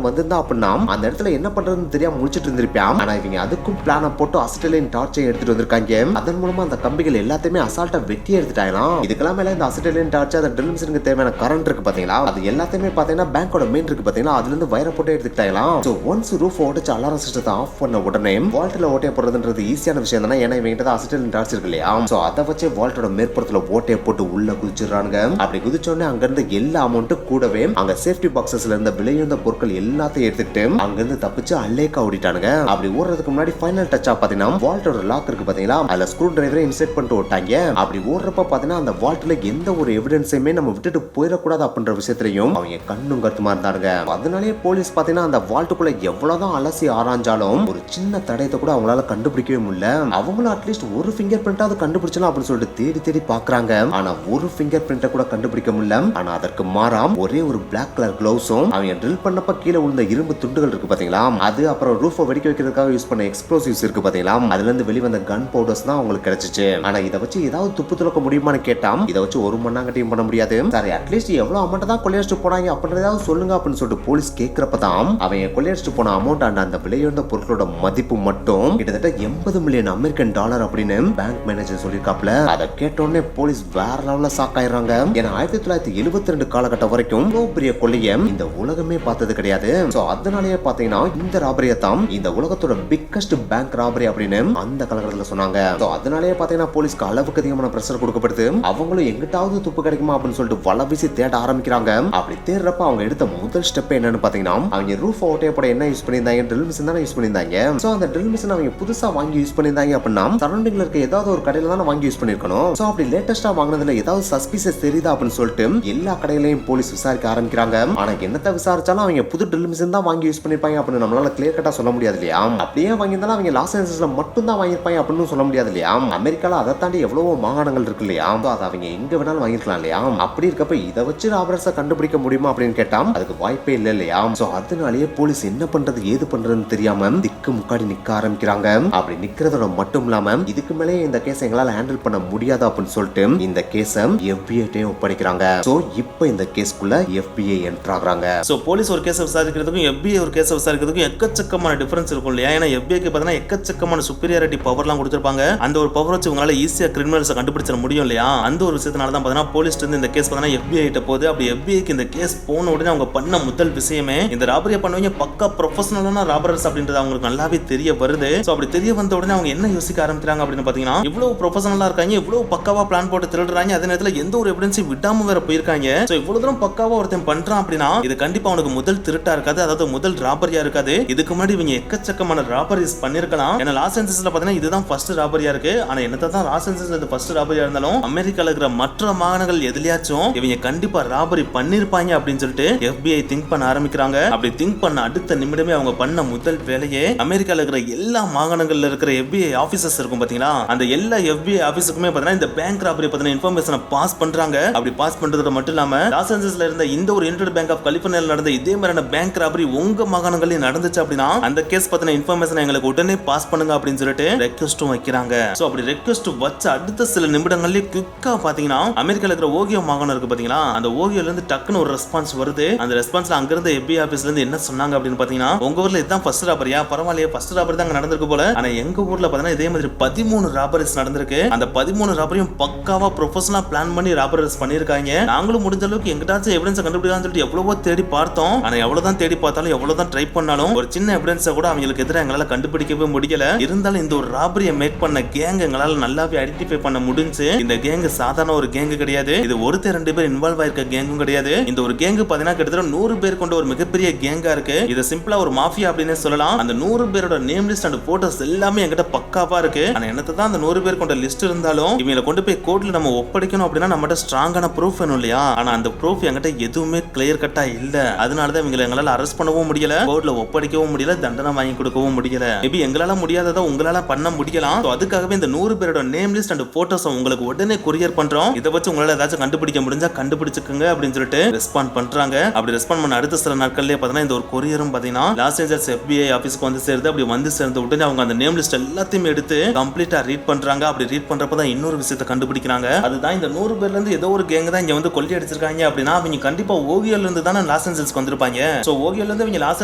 வந்திருந்தா அப்படின்னா அந்த இடத்துல என்ன பண்றதுன்னு தெரியாம முடிச்சிட்டு இருந்திருப்பான். ஆனா இவங்க அதுக்கும் பிளான போட்டு அசிட்டலின் டார்ச்சை எடுத்துட்டு வந்திருக்காங்க. அதன் மூலமா அந்த கம்பிகள் எல்லாத்தையுமே அசால்ட்டா வெட்டி எடுத்துட்டாங்களாம். இதுக்கெல்லாம் மேல இந்த அசிட்டலின் டார்ச் அந்த ட்ரில் மிஷினுக்கு தேவையான கரண்ட் இருக்கு பாத்தீங்களா, அது எல்லாத்தையுமே பாத்தீங்கன்னா பேங்கோட மெயின் இருக்கு பாத்தீங்களா, அதுல இருந்து வயரை போட்டு எடுத்துட்டாங்களாம். சோ ஒன்ஸ் ரூஃப் உடைச்சு அலாரம் சிஸ்டத்தை ஆஃப் பண்ண உடனே வால்ட்ல ஓட்டைய போடுறதுன்றது ஈஸியான விஷயம் தானே. ஏன்னா இவங்க தான் அசிட்டலின் டார்ச் இருக்கு இல்லையா. சோ அதை வச்சு வால்ட்டோட மேற்புறத்துல ஓட்டைய போட்டு உள்ள குதிச்சிடறாங்க. அப்படி குதிச்ச உடனே அங்க இருந்து எல்லா அமௌண்ட் கூடவே அங்க சேஃப்டி பாக்ஸஸ்ல இருந்த விலையுந்த பொருட்கள் எல்லாத்தையும் எடுத்துக்கிட்டு அங்க இருந்து தப்பிச்சு அல்லேக்கா ஓடிட்டானுங்க. அப்படி ஓடுறதுக்கு முன்னாடி ஃபைனல் டச்சா பாத்தீங்கன்னா வால்ட்டோட லாக் இருக்கு பாத்தீங்களா, அதுல ஸ்க்ரூ டிரைவரை இன்செர்ட் பண்ணிட்டு ஓட்டாங்க. அப்படி ஓடுறப்ப பாத்தீங்கன்னா அந்த வால்ட்ல எந்த ஒரு எவிடன்ஸ் எவிடன்ஸையுமே நம்ம விட்டுட்டு போயிடக்கூடாது அப்படின்ற விஷயத்திலையும் அவங்க கண்ணும் கருத்துமா இருந்தாங்க. அதனாலேயே போலீஸ் பாத்தீங்கன்னா அந்த வால்ட்டுக்குள்ள எவ்வளவுதான் அலசி ஆராய்ஞ்சாலும் ஒரு சின்ன தடயத்தை கூட அவங்களால கண்டுபிடிக்கவே முடியல. அவங்களும் அட்லீஸ்ட் ஒரு ஃபிங்கர் பிரிண்டாவது கண்டுபிடிச்சலாம் அப்படின்னு சொல்லிட்டு தேடி தேடி பாக்குறாங்க. ஆனா ஒரு ஃபிங்கர் பிரிண்ட கூட கண்டுபிடிக்க முடியல. ஆனா அதற்கு மாறாம் ஒரே ஒரு பிளாக் கலர் கிளவுஸும் அவங்க ட்ரில் பண்ணப்ப கீழே விழுந்த இரும்பு துண்டுகள் இருக்கு பாத்தீங்களா, அது அப்புறம் ரூஃபை வெடிக்க வைக்கிறதுக்காக யூஸ் பண்ண எக்ஸ்ப்ளோசிவ்ஸ் இருக்கு பாத்தீங்களா, அதுல இருந்து வெளிவந்த கன் பவுடர்ஸ் தான் அவங்களுக்கு கிடைச்சிச்சு. ஆனா இதை வச்சு ஏதாவது துப்பு துளக்க முடியுமான்னு கேட்டாம், இதை வச்சு ஒரு மண்ணாங்கட்டியும் பண்ண முடியாது. சரி அட்லீஸ்ட் எவ்வளவு அமௌண்ட் தான் கொள்ளையடிச்சு போனாங்க அப்படின்றதாவது சொல்லுங்க அப்படின்னு சொல்லிட்டு போலீஸ் கேட்கிறப்பதான் அவங்க கொள்ளையடிச்சு போன அமௌண்ட் அண்ட் அந்த விலையுயர்ந்த பொருட்களோட மதிப்பு மட்டும் கிட்டத்தட்ட 80 மில்லியன் அமெரிக்கன் டாலர் அப்படின்னு பேங்க் மேனேஜர் சொல்லியிருக்காப்ல. அதை கேட்டோடனே போலீஸ் வேற லெவல்ல ஷாக் ஆயிடுறாங்க. ஏன்னா 1972 காலகட்டம் வரைக்கும் இவ்வளவு பெரிய கொள்ளையை இந்த உலகமே பார்த்தது கிடையாது. சோ அதனாலேயே பாத்தீங்கன்னா இந்த ராபரியை தான் இந்த உலகத்தோட பிக்கஸ்ட் பேங்க் ராபரி அப்படின்னு அந்த காலகட்டத்தில் சொன்னாங்க. சோ அதனாலேயே பாத்தீங்கன்னா போலீஸ்க்கு அளவுக்கு அதிகமான பிரஷர் கொடுக்கப்படுது. அவங்களும் எங்கிட்டாவது துப்பு கிடைக்குமா அப்படின்னு சொல்லிட்டு வலை வீசி தேட ஆரம்பிக்கிறாங்க. அப்படி தேடுறப்ப அவங்க எடுத்த முதல் ஸ்டெப் என்னன்னு பாத்தீங்கன்னா அவங்க ரூஃப் ஓட்டையப்பட என்ன யூஸ் பண்ணியிருந்தாங்க, ட்ரில் மிஷின் தானே யூஸ் பண்ணியிருந்தாங்க. சோ அந்த ட்ரில் மிஷின் அவங்க புதுசா வாங்கி யூஸ் பண்ணியிருந்தாங்க அப்படின்னா சரௌண்டிங்ல இருக்க ஏதாவது ஒரு கடையில தானே வாங்கி யூஸ் பண்ணிருக்கணும். சோ அப்படி லேட்டஸ்டா வாங்கினதுல ஏதாவது சஸ்பிஷியஸ் தெரியுதா அப்படின்னு சொல்லிட்டு எல்லா கடையிலையும் போலீஸ் விசாரிக்க ஆரம்பிக்கிறாங்க. ஆனா என்னத்தை விசாரிச்சாலும் அவங்க புது ட்ரில் மிஷின் தான் வாங்கி யூஸ் பண்ணிருப்பாங்க அப்படின்னு நம்மளால கிளியர் கட்டா சொல்ல முடியாது இல்லையா. அப்படியே வாங்கியிருந்தாலும் அவங்க லாஸ் ஏஞ்சல்ஸ்ல மட்டும் தான் வாங்கியிருப்பாங்க அப்படின்னு சொல்ல முடியாது இல்லையா. அமெரிக்கால அதை தாண்டி எவ்வளவோ மாகாணங்கள் இருக்கு இல்லையா. அதை அவங்க எங்க வேணாலும் வாங்கிருக்கலாம் இல்லையா. அப்படி இருக்கப்ப இதை வச்சு ராபர்ஸை கண்டுபிடிக்க முடியுமா அப்படின்னு கேட்டா அதுக்கு வாய்ப்பே இல்லை இல்லையா. சோ அதனாலேயே போலீஸ் என்ன பண்றது ஏது பண்றதுன்னு தெரியாம திக்கு முக்காடி நிக்க ஆரம்பிக்கிறாங்க. அப்படி நிக்கிறதோட மட்டும் இல்லாம இதுக்கு மேலே இந்த கேஸ் எங்களால ஹேண்டில் பண்ண முடியாது அப்படின்னு சொல்லிட்டு இந்த கேஸ FBI ஒப்படைக்கிறாங்க. சோ இப்போ இந்த கேஸ்க்குள்ள FBI என்டர் ஆகுறாங்க. சோ போலீஸ் ஒரு கேஸ் விசாரிக்கிறதுக்கும் FBI ஒரு கேஸ் விசாரிக்கிறதுக்கும் எக்கச்சக்கமான டிஃபரன்ஸ் இருக்கும் இல்லையா. ஏன்னா FBIக்கு பார்த்தீங்கன்னா எக்கச்சக்கமான சுப்பீரியாரிட்டி பவர்லாம் கொடுத்திருப்பாங்க. அந்த ஒரு பவர் வச்சு உங்களால ஈஸியா கிரிமினல்ஸை கண்டுபிடிச்சிட முடியும் இல்லையா. அந்த ஒரு விஷயத்தினால தான் பார்த்தீங்கன்னா போலீஸ் இருந்து இந்த கேஸ் பார்த்தீங்கன்னா FBI கிட்ட போகுது. அப்படி FBIக்கு இந்த கேஸ் போன உடனே அவங்க பண்ண முதல் விஷயமே இந்த ராபரியை பண்ணுவீங்க பக்கா ப்ரொஃபஷனலான ராபரர்ஸ் அப்படின்றது அவங்களுக்கு நல்லாவே தெரிய வருது. சோ அப்படி தெரிய வந்த உடனே அவங்க என்ன யோசிக்க ஆரம்பிக்கிறாங்க அப்படின்னு பாத்தீங்கன்னா இவ்வளவு ப்ரொஃபஷனலா இருக்காங்க, இவ்வளவு பக்காவா பிளான் போட்டு திருடுறாங்க, அதே நேரத்தில் எந்த ஒரு எவிடன்ஸையும் விடாம வேற போயிருக்காங்க. சோ இவ்வளவு தூரம் பக்காவா ஒருத்தன் பண்றான் அப்படின்னா இது கண்டிப்பா அவனுக்கு முதல் திருட்டா இருக்காது, அதாவது முதல் ராபரியா இருக்காது. இதுக்கு முன்னாடி இவங்க எக்கச்சக்கமான ராபரிஸ் பண்ணிருக்கலாம். ஏன்னா லாஸ் ஏஞ்சல்ஸ்ல பாத்தீங்கன்னா இதுதான் ஃபர்ஸ்ட் ராபரியா இருக்கு. ஆனா என்னதான் லாஸ் ஏஞ்சல்ஸ்ல இது ஃபர்ஸ்ட் ராபரியா இருந்தாலும் அமெரிக்கால இருக்கிற மற்ற மாகாணங்கள் எதுலயாச்சும் இவங்க கண்டிப்பா ராபரி பண்ணிருப்பாங்க அப்படின்னு சொல்லிட்டு FBI திங்க் பண்ண ஆரம்பிக்கிறாங்க. அப்படி திங்க் பண்ண அடுத்த நிமிடமே அவங்க பண்ண முதல் வேலையே அமெரிக்கால இருக்கிற எல்லா மாகாணங்கள்ல இருக்கிற FBI ஆபீசர்ஸ் இருக்கும் பாத்தீங்களா, அந்த எல்லா FBI ஆபீஸுக்குமே பாத்தீங்கன்னா இந்த பேங்க் ராபரி பத்தின இன்ஃபர்மேஷனை பாஸ் பண்றாங்க. அப்படி பாஸ் பண்றதோட மட்டும் இல்லாம லாஸ் ஏஞ்சல்ஸ்ல இருந்த இந்த ஒரு யுனைடெட் பேங்க் ஆஃப் கலிபோர்னியால நடந்த இதே மாதிரியான பேங்க் ராபரி உங்க மாகாணங்கள்லயும் நடந்துச்சு அப்படின்னா அந்த கேஸ் பத்தின இன்ஃபர்மேஷனை எங்களுக்கு உடனே பாஸ் பண்ணுங்க அப்படின்னு சொல்லிட்டு ரெக்வெஸ்டும் வைக்கிறாங்க. சோ அப்படி ரெக்வெஸ்ட் வச்ச அடுத்த சில நிமிடங்கள்லயே குயிக்கா பாத்தீங்கன்னா அமெரிக்கால இருக்கிற ஓகியோ மாகாணம் இருக்கு பாத்தீங்களா, அந்த ஓகியோல இருந்து டக்குன்னு ஒரு ரெஸ்பான்ஸ் வருது. அந்த ரெஸ்பான்ஸ்ல அங்க இருந்த FBI ஆபீஸ்ல இருந்து என்ன சொன்னாங்க அப்படின்னு பாத்தீங்கன்னா உங்க ஊர்ல இதுதான் ஃபர்ஸ்ட் ராபரியா, பரவாயில்லையே ஃபர்ஸ்ட் ராபரி தான் நடந்திருக்கு போல. ஆனா எங்க ஊர்ல பாத்தீங்கன்னா இதே மாதிரி 13 ராபரிஸ் நடந்திருக்கு. அந்த 13 ராபரியும் பக்காவா ப்ரொஃபஷனலா பிளான் பண்ணி ராபரிஸ் பண்ணிருக்காங்க. நாங்களும் முடிஞ்ச அளவுக்கு எங்கிட்டாச்சும் எவிடன்ஸ் கண்டுபிடிக்கலாம்னு சொல்லிட்டு எவ்வளவோ தேடி பார்த்தோம். ஆனா எவ்வளவுதான் தேடி பார்த்தாலும் எவ்வளவுதான் ட்ரை பண்ணாலும் ஒரு சின்ன எவிடன்ஸை கூட அவங்களுக்கு எதிராக எங்களால கண்டுபிடிக்கவே முடியல. இருந்தாலும் இந்த ஒரு ராபரியை மேக் பண்ண கேங் எங்களால நல்லாவே ஐடென்டிஃபை பண்ண முடிஞ்சு. இந்த கேங் சாதாரண ஒரு கேங் கிடையாது, இது ஒருத்தர் 2 பேர் இன்வால்வ் ஆயிருக்க கேங்கும் கிடையாது. இந்த ஒரு கேங் பாத்தீங்கன்னா கிட்டத்தட்ட 100 பேர் கொண்ட ஒரு மிகப்பெரிய கேங்கா இருக்கு. இது சிம்பிளா ஒரு மாஃபியா அப்படின்னு சொல்லலாம். அந்த 100 பேரோட நேம் லிஸ்ட் அண்ட் போட்டோஸ் எல்லாமே என்கிட்ட பக்காவா இருக்கு. ஆனா என்னதான் அந்த 100 பேர் கொண்ட லிஸ்ட் இருந்தாலும் இவங்களை கொண்டு போய் கோர்ட்ல நம்ம ஒப்படைக்கணும் அப்படின்னா நம்மகிட்ட ஸ்ட்ராங்கான ப்ரூஃப் வேணும் இல்லையா. ஆனா அந்த ப்ரூஃப் என்கிட்ட எதுவுமே கிளியர் கட்டா இல்ல. அதனாலதான் இவங்களை எங்களால அரெஸ்ட் பண்ணவும் முடியல, கோர்ட்ல ஒப்படைக்கவும் முடியல, தண்டனை வாங்கி கொடுக்கவும் முடியல. மேபி எங்களால முடியாததை உங்களால பண்ண முடியலாம். அதுக்காகவே இந்த 100 பேரோட நேம் லிஸ்ட் அண்ட் போட்டோஸ் உங்களுக்கு உடனே கொரியர் பண்றோம். இதை வச்சு உங்களால ஏதாச்சும் கண்டுபிடிக்க முடிஞ்சா கண்டுபிடிச்சுக்கங்க அப்படின்னு சொல்லிட்டு ரெஸ்பாண்ட் பண்றாங்க. அப்படி ரெஸ்பாண்ட் பண்ண அடுத்த சில நாட்கள்லயே பாத்தீங்கன்னா இந்த ஒரு கொரியரும் பாத்தீங்கன்னா லாஸ் ஏஞ்சல்ஸ் FBI ஆபீஸ்க்கு வந்து சேருது. அப்படி வந்து சேர்ந்த உடனே அவங்க அந்த நேம் லிஸ்ட் எல்லாத்தையும் எடுத்து கம்ப்ளீட்டா ரீட் பண்றாங்க. அப்படி ரீட் பண்றப்பதான் இன்னொரு விஷயத்தை கண்டுபிடிக்கிறாங்க. அதுதான் இந்த 100 பேர்ல இருந்து ஏதோ ஒரு கேங் தான் இங்க வந்து கொள்ளை அடிச்சிருக்காங்க அப்படின்னா அவங்க கண்டிப்பா ஓகியோல இருந்து தானே லாஸ் ஏஞ்சல்ஸ்க்கு வந்திருப்பாங்க. சோ ஓகியோல இருந்து இவங்க லாஸ்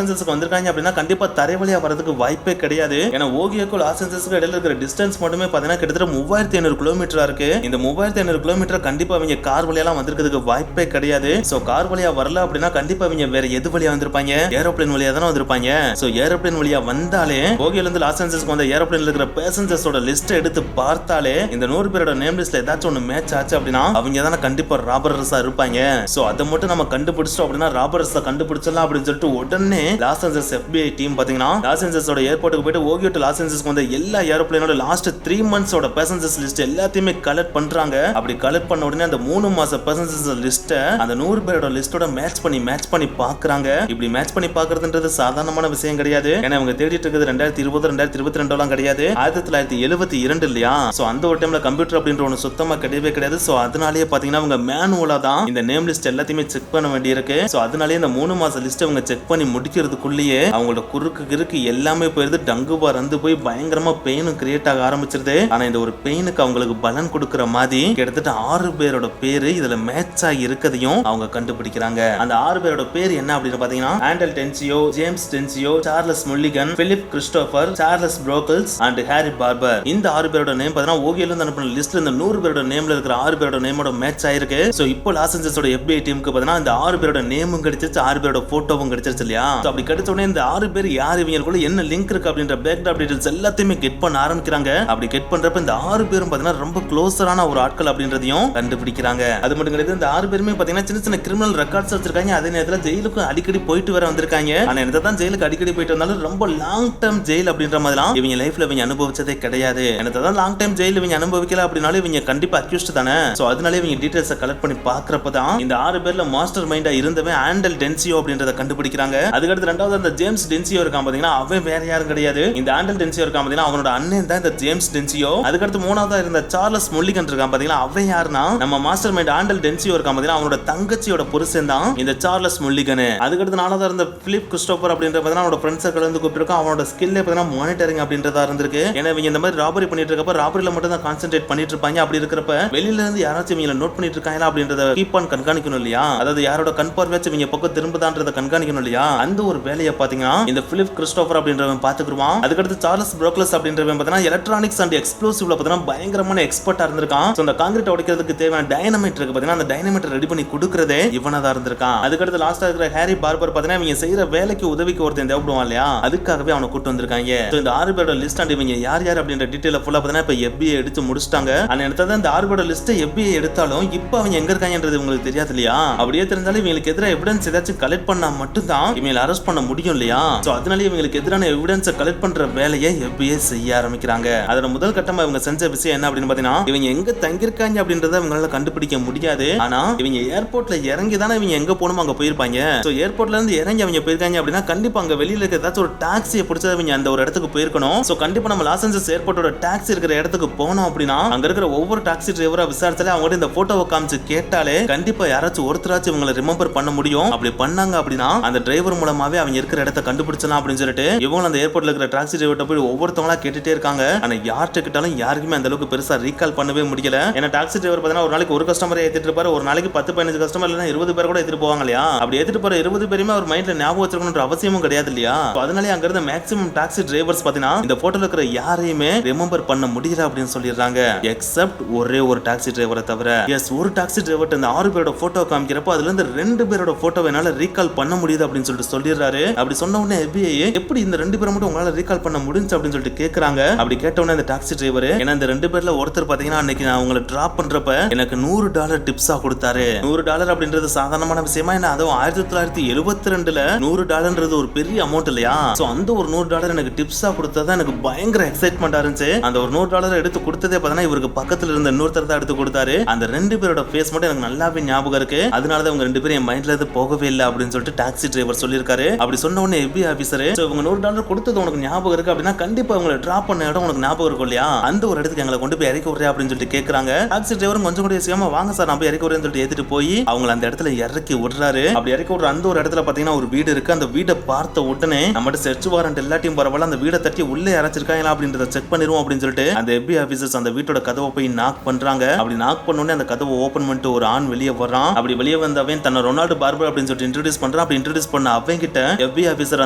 ஏஞ்சல்ஸ்க்கு வந்திருக்காங்க அப்படின்னா கண்டிப்பா தரைவழியா வரதுக்கு வாய்ப்பே கிடையாது. ஏன்னா ஓகியோக்கு லாஸ் ஏஞ்சல்ஸ்க்கு இடையில இருக்கிற டிஸ்டன்ஸ் மட்டுமே பாத்தீங்கன்னா கிட்டத்தட்ட 3500 கிலோமீட்டரா இருக்கு. இந்த 3500 கிலோமீட்டர் கண்டிப்பா அவங்க கார் வழியெல்லாம் வந்திருக்கிறதுக்கு வாய்ப்பே கிடையாது. சோ கார் வழியா வரல அப்படின்னா கண்டிப்பா அவங்க வேற எது வழியா வந்திருப்பாங்க, ஏரோப்ளேன் வழியா தானே வந்திருப்பாங்க. சோ ஏரோப்ளேன் வழியா வந்தாலே ஓகியோல இருந்து லாஸ் ஏஞ்சல்ஸ்க்கு வந்த ஏரோப்ளேன்ல இருக்கிற பேசஞ்சர்ஸோட லிஸ்ட் எடுத்து பார்த்தாலே இந்த 100 பேரோட நேம் லிஸ்ட்ல ஏதாச்சும் ஒன்னு மேட்ச் ஆச்சு அப்படின்னா அவங்க தானே கண்டிப்பா ராபரர்ஸா இருப்பாங்க. சோ அதை மட்டும் நம்ம கண்டுபிடிச்சோம் அப்படின்னா ராபரர்ஸை கண்டுபிடிச்சலாம் அப்படின்னு சொல்லிட்டு உடனே லாஸ் ஏஞ்சல்ஸ் FBI டீம் பாத்தீங்கன்னா லாஸ் ஏஞ்சல்ஸோட ஏர்போர்ட்டுக்கு போயிட்டு ஓகியோ டு லாஸ் ஏஞ்சல்ஸ்க்கு வந்த எல்லா ஏரோப்ளேனோட லாஸ்ட் 3 மந்த்ஸோட பேசஞ்சர்ஸ் லிஸ்ட் எல்லாத்தையுமே கலெக்ட் பண்றாங்க. அப்படி கலெக்ட் பண்ண உடனே அந்த இந்த 3 மாச பர்சன்டேஜ் லிஸ்ட அந்த 100 பேரோட லிஸ்டோட மேட்ச் பண்ணி பாக்குறாங்க. இப்படி மேட்ச் பண்ணி பாக்குறதுன்றது சாதாரணமான விஷயம் கிடையாது. ஏன்னா இவங்க தேடிட்டு இருக்கிறது 2020 2022 எல்லாம் கிடையாது, 1972 இல்லையா. சோ அந்த ஒரு டைம்ல கம்ப்யூட்டர் அப்படின்ற ஒன்று சுத்தமா கிடையவே கிடையாது. சோ அதனாலேயே பாத்தீங்கன்னா அவங்க மேனுவலா தான் இந்த நேம் லிஸ்ட் எல்லாத்தையுமே செக் பண்ண வேண்டியிருக்கு. சோ அதனாலேயே இந்த 3 மாச லிஸ்ட் அவங்க செக் பண்ணி முடிக்கிறதுக்குள்ளேயே அவங்களோட குறுக்கு எல்லாமே போயிருது. டங்குபா ரந்து போய் பயங்கரமா பெயினும் கிரியேட் ஆக ஆரம்பிச்சிருது. ஆனா இந்த ஒரு பெயினுக்கு அவங்களுக்கு பலன் கொடுக்கிற மாதிரி கிட்டத்தட்ட 6 பேரோட பேரு இதுல மேட்ச் ஆகி இருக்கதையும் அவங்க கண்டுபிடிக்கிறாங்க. அந்த 6 பேரோட பேர் என்ன அப்படின்னு பாத்தீங்கன்னா ஆண்டல் டென்சியோ, ஜேம்ஸ் டென்சியோ, Charles Mulligan, Philip Christopher, Charles ப்ரோக்கல்ஸ் அண்ட் ஹாரி பார்பர். இந்த 6 பேரோட நேம் பாத்தீங்கன்னா ஓகேல இருந்து அனுப்பின லிஸ்ட்ல இந்த 100 பேரோட நேம்ல இருக்கிற 6 பேரோட நேமோட மேட்ச் ஆயிருக்கு. சோ இப்போ லாஸ் ஏஞ்சல்ஸோட FBI டீமுக்கு பாத்தீங்கன்னா இந்த 6 பேரோட நேமும் கிடைச்சிருச்சு, 6 பேரோட போட்டோவும் கிடைச்சிருச்சு இல்லையா. சோ அப்படி கிடைச்ச உடனே இந்த 6 பேர் யார், இவங்களுக்குள்ள என்ன லிங்க் இருக்கு அப்படின்ற பேக்ரவுண்ட் டீடைல்ஸ் எல்லாத்தையுமே கெட் பண்ண ஆரம்பிக்கிறாங்க. அப்படி கெட் பண்றப்ப இந்த 6 பேரும் பாத்தீங்கன்னா ரொம்ப க்ளோஸரான ஒரு ஆட்கள் அப்படின்றதையும் கண்டுபிடிக்கிறாங்க. அது மட்டும் கிடையாது, இந்த 6 பேருமே பாத்தீங்கன்னா சின்ன சின்ன கிரிமினல் ரெக்கார்ட்ஸ் வச்சிருக்காங்க. அதே நேரத்துல ஜெயிலுக்கு அடிக்கடி போயிட்டு வர வந்திருக்காங்க. ஆனா என்னதான் ஜெயிலுக்கு அடிக்கடி போயிட்டு வந்தாலும் ரொம்ப லாங் டர்ம் ஜெயில் அப்படின்ற மாதிரிலாம் இவங்க லைஃப்ல இவங்க அனுபவிச்சதே கிடையாது. என்னதான் லாங் டைம் ஜெயில் இவங்க அனுபவிக்கல அப்படினாலும் இவங்க கண்டிப்பா அக்யூஸ்ட் தானே. சோ அதனால இவங்க டீடைல்ஸ் கலெக்ட் பண்ணி பாக்குறப்பதான் இந்த 6 பேர்ல மாஸ்டர் மைண்டா இருந்தவன் ஆண்டல் டென்சியோ அப்படின்றத கண்டுபிடிக்கிறாங்க. அதுக்கடுத்து ரெண்டாவது அந்த ஜேம்ஸ் டென்சியோ இருக்கான் பாத்தீங்கன்னா அவன் வேற யாரும் கிடையாது, இந்த ஆண்டல் டென்சியோ இருக்கான் பாத்தீங்கன்னா அவனோட அண்ணன் தான் இந்த ஜேம்ஸ் டென்சியோ. அதுக்கடுத்து மூணாவதா இருந்த சார்லஸ் முல்லிகன் இருக்கான் பாத்தீங்கன்னா அவன் யாருன்னா நம்ம மாஸ்டர் மைண்ட் ஆண்டல் டென்சியோ இருக்கான் பாத்தீங்கன்னா அவனோட தங்கச்சியோட புருஷன் தான் இந்த சார்லஸ் முல்லிகன். அதுக்கடுத்து நாலாவதா இருந்த பிலிப் கிறிஸ்டோபர் அப்படின்ற பாத்தீங்கன்னா அவனோட ஃப்ரெண்ட்ஸ் சர்க்கிள் வந்து கூப்பிட்டுருக்கான். அவனோட ஸ்கில்லே பாத்தீங்கன்னா மானிட்டரிங் அப்படின்றதா இருந்திருக்கு. ஏன்னா இவங்க இந்த மாதிரி ராபரி பண்ணிட்டு இருக்கப்ப ராபரியில மட்டும் தான் கான்சென்ட்ரேட் பண்ணிட்டு இருப்பாங்க. அப்படி இருக்கிறப்ப வெளியில இருந்து யாராச்சும் இவங்க நோட் பண்ணிட்டு இருக்காங்களா அப்படின்றத கீப் ஆன் கண்காணிக்கணும் இல்லையா. அதாவது யாரோட கண் பார்வையாச்சும் இவங்க பக்கம் திரும்புதான்றத கண்காணிக்கணும் இல்லையா. அந்த ஒரு வேலையை பாத்தீங்கன்னா இந்த பிலிப் கிறிஸ்டோபர் அப்படின்றவன் பாத்துக்குவான். அதுக்கடுத்து சார்லஸ் ப்ரோக்லஸ் அப்படின்றவன் பாத்தீங்கன்னா எலக்ட்ரானிக்ஸ் அண்ட் எக்ஸ்ப்ளோசிவ்ல பாத்தீங்கன்னா பயங்கரமான எக்ஸ்பர்ட்டா இருந்திருக்கான். சோ அந்த கான்கிரீட் உடைக்கிறதுக்கு தேவையான டைனமைட் இருக்கு பாத்தீங்கன்னா அந்த டைனமைட் ரெடி பண்ணி கொடுக்கறதே இவனதா இருந்திருக்கான். அதுக்கடுத்து லாஸ்டா இருக்கிற ஹாரி பார்பர் பாத்தீங்கன்னா இவங்க செய்யற வேலைக்கு உதவிக்கு ஒருத்தன் தேவைப்படுவான் இல்லையா, அதுக்காகவே அவனை கூட்டு வந்திருக்காங்க. இந்த 6 பேரோட லிஸ்ட் அண்ட் இவங்க யார் யார் அப்படின்ற டீடைல ஃபுல்லா பாத்தீங்கன்னா இப்ப FBI எடுத்து முடிச்சிட்டாங்க. ஆனா எடுத்தது இந்த 6 பேரோட லிஸ்ட் FBI எடுத்தாலும் இப்போ அவங்க எங்க இருக்காங்கன்றது உங்களுக்கு தெரியாது இல்லையா. அப்படியே தெரிஞ்சாலும் இவங்களுக்கு எதிராக எவிடன்ஸ் ஏதாச்சும் கலெக்ட் பண்ணா மட்டும் தான் இவங்களை அரெஸ்ட் பண்ண முடியும் இல்லையா. சோ அதனால இவங்களுக்கு எதிரான எவிடன்ஸை கலெக்ட் பண்ற வேலையை FBI செய்ய ஆரம்பிக்கிறாங்க. அதோட முதல் கட்டமா இவங்க செஞ்ச விஷயம் என்ன அப்படின்னு பாத்தீங்கன்னா இவங்க எங்க தங்கிருக்காங்க அப்படின்றத இவங்களால கண்டுபிடிக்க முடியாது. ஆனா இவங்க ஏர்போர்ட்ல இறங்கி தானே இவங்க எங்க போகணுமோ அங்க போயிருப்பாங்க. சோ ஏர்போர்ட்ல இருந்து இறங்கி அவங்க போயிருக்காங்க அப்படின்னா கண்டிப்பா அங்க வெளியில இருக்க ஏதாச்சும் ஒரு டாக்ஸியை பிடிச்சா இவங்க அந்த ஒரு இடத்துக்கு போயிருக்கணும். சோ கண்டிப்பா நம்ம லாஸ் ஏஞ்சல்ஸ் ஏர்போர்ட்டோட டாக்ஸி இருக்கிற இடத்துக்கு போனோம் அப்படின்னா அங்க இருக்கிற ஒவ்வொரு டாக்ஸி டிரைவரா விசாரிச்சாலே அவங்க இந்த போட்டோவை காமிச்சு கேட்டாலே கண்டிப்பா யாராச்சும் ஒருத்தராச்சும் இவங்களை ரிமெம்பர் பண்ண முடியும். அப்படி பண்ணாங்க அப்படின்னா அந்த டிரைவர் மூலமாவே அவங்க இருக்கிற இடத்தை கண்டுபிடிச்சலாம் அப்படின்னு சொல்லிட்டு இவங்க அந்த ஏர்போர்ட்ல இருக்கிற டாக்ஸி டிரைவர்ட்ட போய் ஒவ்வொருத்தவங்களா கேட்டுட்டே இருக்காங்க. ஆனா யார்கிட்ட கிட்டாலும் யாருக்குமே அந்த அளவுக்கு பெருசா ரீகால் பண்ணவே முடியல. ஏன்னா டாக்ஸி டிரைவர் பாத்தீங்கன்னா ஒரு நாளைக்கு ஒரு கஸ்டமரை ஏத்திட்டு இருப்பாரு, ஒரு நாளைக்கு 10-15 கஸ்டமர் இல்லைன்னா 20 பேர் கூட ஏத்திட்டு போவாங்க இல்லையா. அப்படி ஏத்திட்டு போற 20 பேருமே அவர் மைண்ட்ல ஞாபகம் வச்சிருக்கணும்ன்ற அவசியமும் கிடையாது இல்லையா. அதனால அங்க இருந்த மேக்ஸிமம் டாக்ஸி டிரைவர்ஸ் பாத்தீங்கன்னா இந்த போட்டோல இருக்கிற யாரையுமே ரிமெம்பர் பண்ண முடியல அப்படின்னு சொல்லிடுறாங்க. எக்ஸப்ட் ஒரே ஒரு டாக்ஸி டிரைவரை தவிர. எஸ், ஒரு டாக்ஸி டிரைவர் இந்த 6 பேரோட போட்டோ காமிக்கிறப்போ அதுல இருந்து 2 பேரோட போட்டோ என்னால ரீகால் பண்ண முடியுது அப்படின்னு சொல்லிட்டு சொல்லிடுறாரு. அப்படி சொன்ன உடனே FBI எப்படி இந்த 2 பேரை மட்டும் உங்களால ரீகால் பண்ண முடிஞ்சு அப்படின்னு சொல்லிட்டு கேக்குறாங்க. அப்படி கேட்ட உடனே அந்த டாக்ஸி டிரைவர் ஏன்னா இந்த 2 பேர்ல ஒருத்தர் பாத்தீங்கன்னா அன்னைக்கு நான் உங்களை டிராப் பண்றப்ப எனக்கு $100 டிப்ஸா கொடுத்தாரு. $100 அப்படின்றது சாதாரணமான விஷயமா, என்ன அதுவும் 1972ல $100ன்றது ஒரு பெரிய அமௌண்ட் இல்லையா. சோ அந்த ஒரு $100 எனக்கு டிப்ஸா கொடுத்ததா எனக்கு பயங்கர எக்ஸைட்மெண்டா இருந்துச்சு. அந்த ஒரு $100 எடுத்து கொடுத்ததே பார்த்தா இவருக்கு பக்கத்துல இருந்த இன்னொருத்தர் தான் எடுத்து கொடுத்தாரு. அந்த 2 பேரோட ஃபேஸ் மட்டும் எனக்கு நல்லாவே ஞாபகம் இருக்கு. அதனாலதான் இவங்க 2 பேரும் என் மைண்ட்ல இருந்து போகவே இல்லை அப்படின்னு சொல்லிட்டு டாக்ஸி டிரைவர் சொல்லியிருக்காரு. அப்படி சொன்ன உடனே FBI ஆபீசர் இவங்க $100 கொடுத்தது உனக்கு ஞாபகம் இருக்கு அப்படின்னா கண்டிப்பா உங்களை டிராப் பண்ண இடம் உனக்கு ஞாபகம் இருக்கும் இல்லையா, அந்த ஒரு இடத்துக்கு எங்களை கொண்டு போய் இறக்கி விடுறேன் அப்படின்னு சொல்லிட்டு கேட்கறாங்க. டாக்ஸி டிரைவர் கொஞ்சம் கூட யோசிக்காம வாங்க சார் நான் போய் இறக்கி விடுறேன்னு சொல்லிட்டு ஏத்திட்டு போய் அவங்க அந்த இடத்துல இறக்கி விடுறாரு. அப்படி இறக்கி விடுற அந்த ஒரு இடத்துல பாத்தீங்கன்னா ஒரு வீடு இருக்கு. அந்த வீட்டை பார்த்த உடனே நம்மகிட்ட சர்ச் வாரண்ட் எல்லாத்தையும் பரவாயில்ல அந்த வீடை தட்டி உள்ளே இறச்சிருக்காங்களா அப்படின்றத செக் பண்ணிடுவோம் அப்படின்னு சொல்லிட்டு அந்த FBI ஆபீசர்ஸ் அந்த வீட்டோட கதவை போய் நாக் பண்றாங்க. அப்படி நாக் பண்ண உடனே அந்த கதவை ஓபன் பண்ணிட்டு ஒரு ஆண் வெளியே வர்றான். அப்படி வெளியே வந்தவன் தன்னை ரொனால்டு பார்பர் அப்படின்னு சொல்லிட்டு இன்ட்ரோடியூஸ் பண்றான். அப்படி இன்ட்ரோடியூஸ் பண்ண அவங்க கிட்ட FBI ஆபீசர்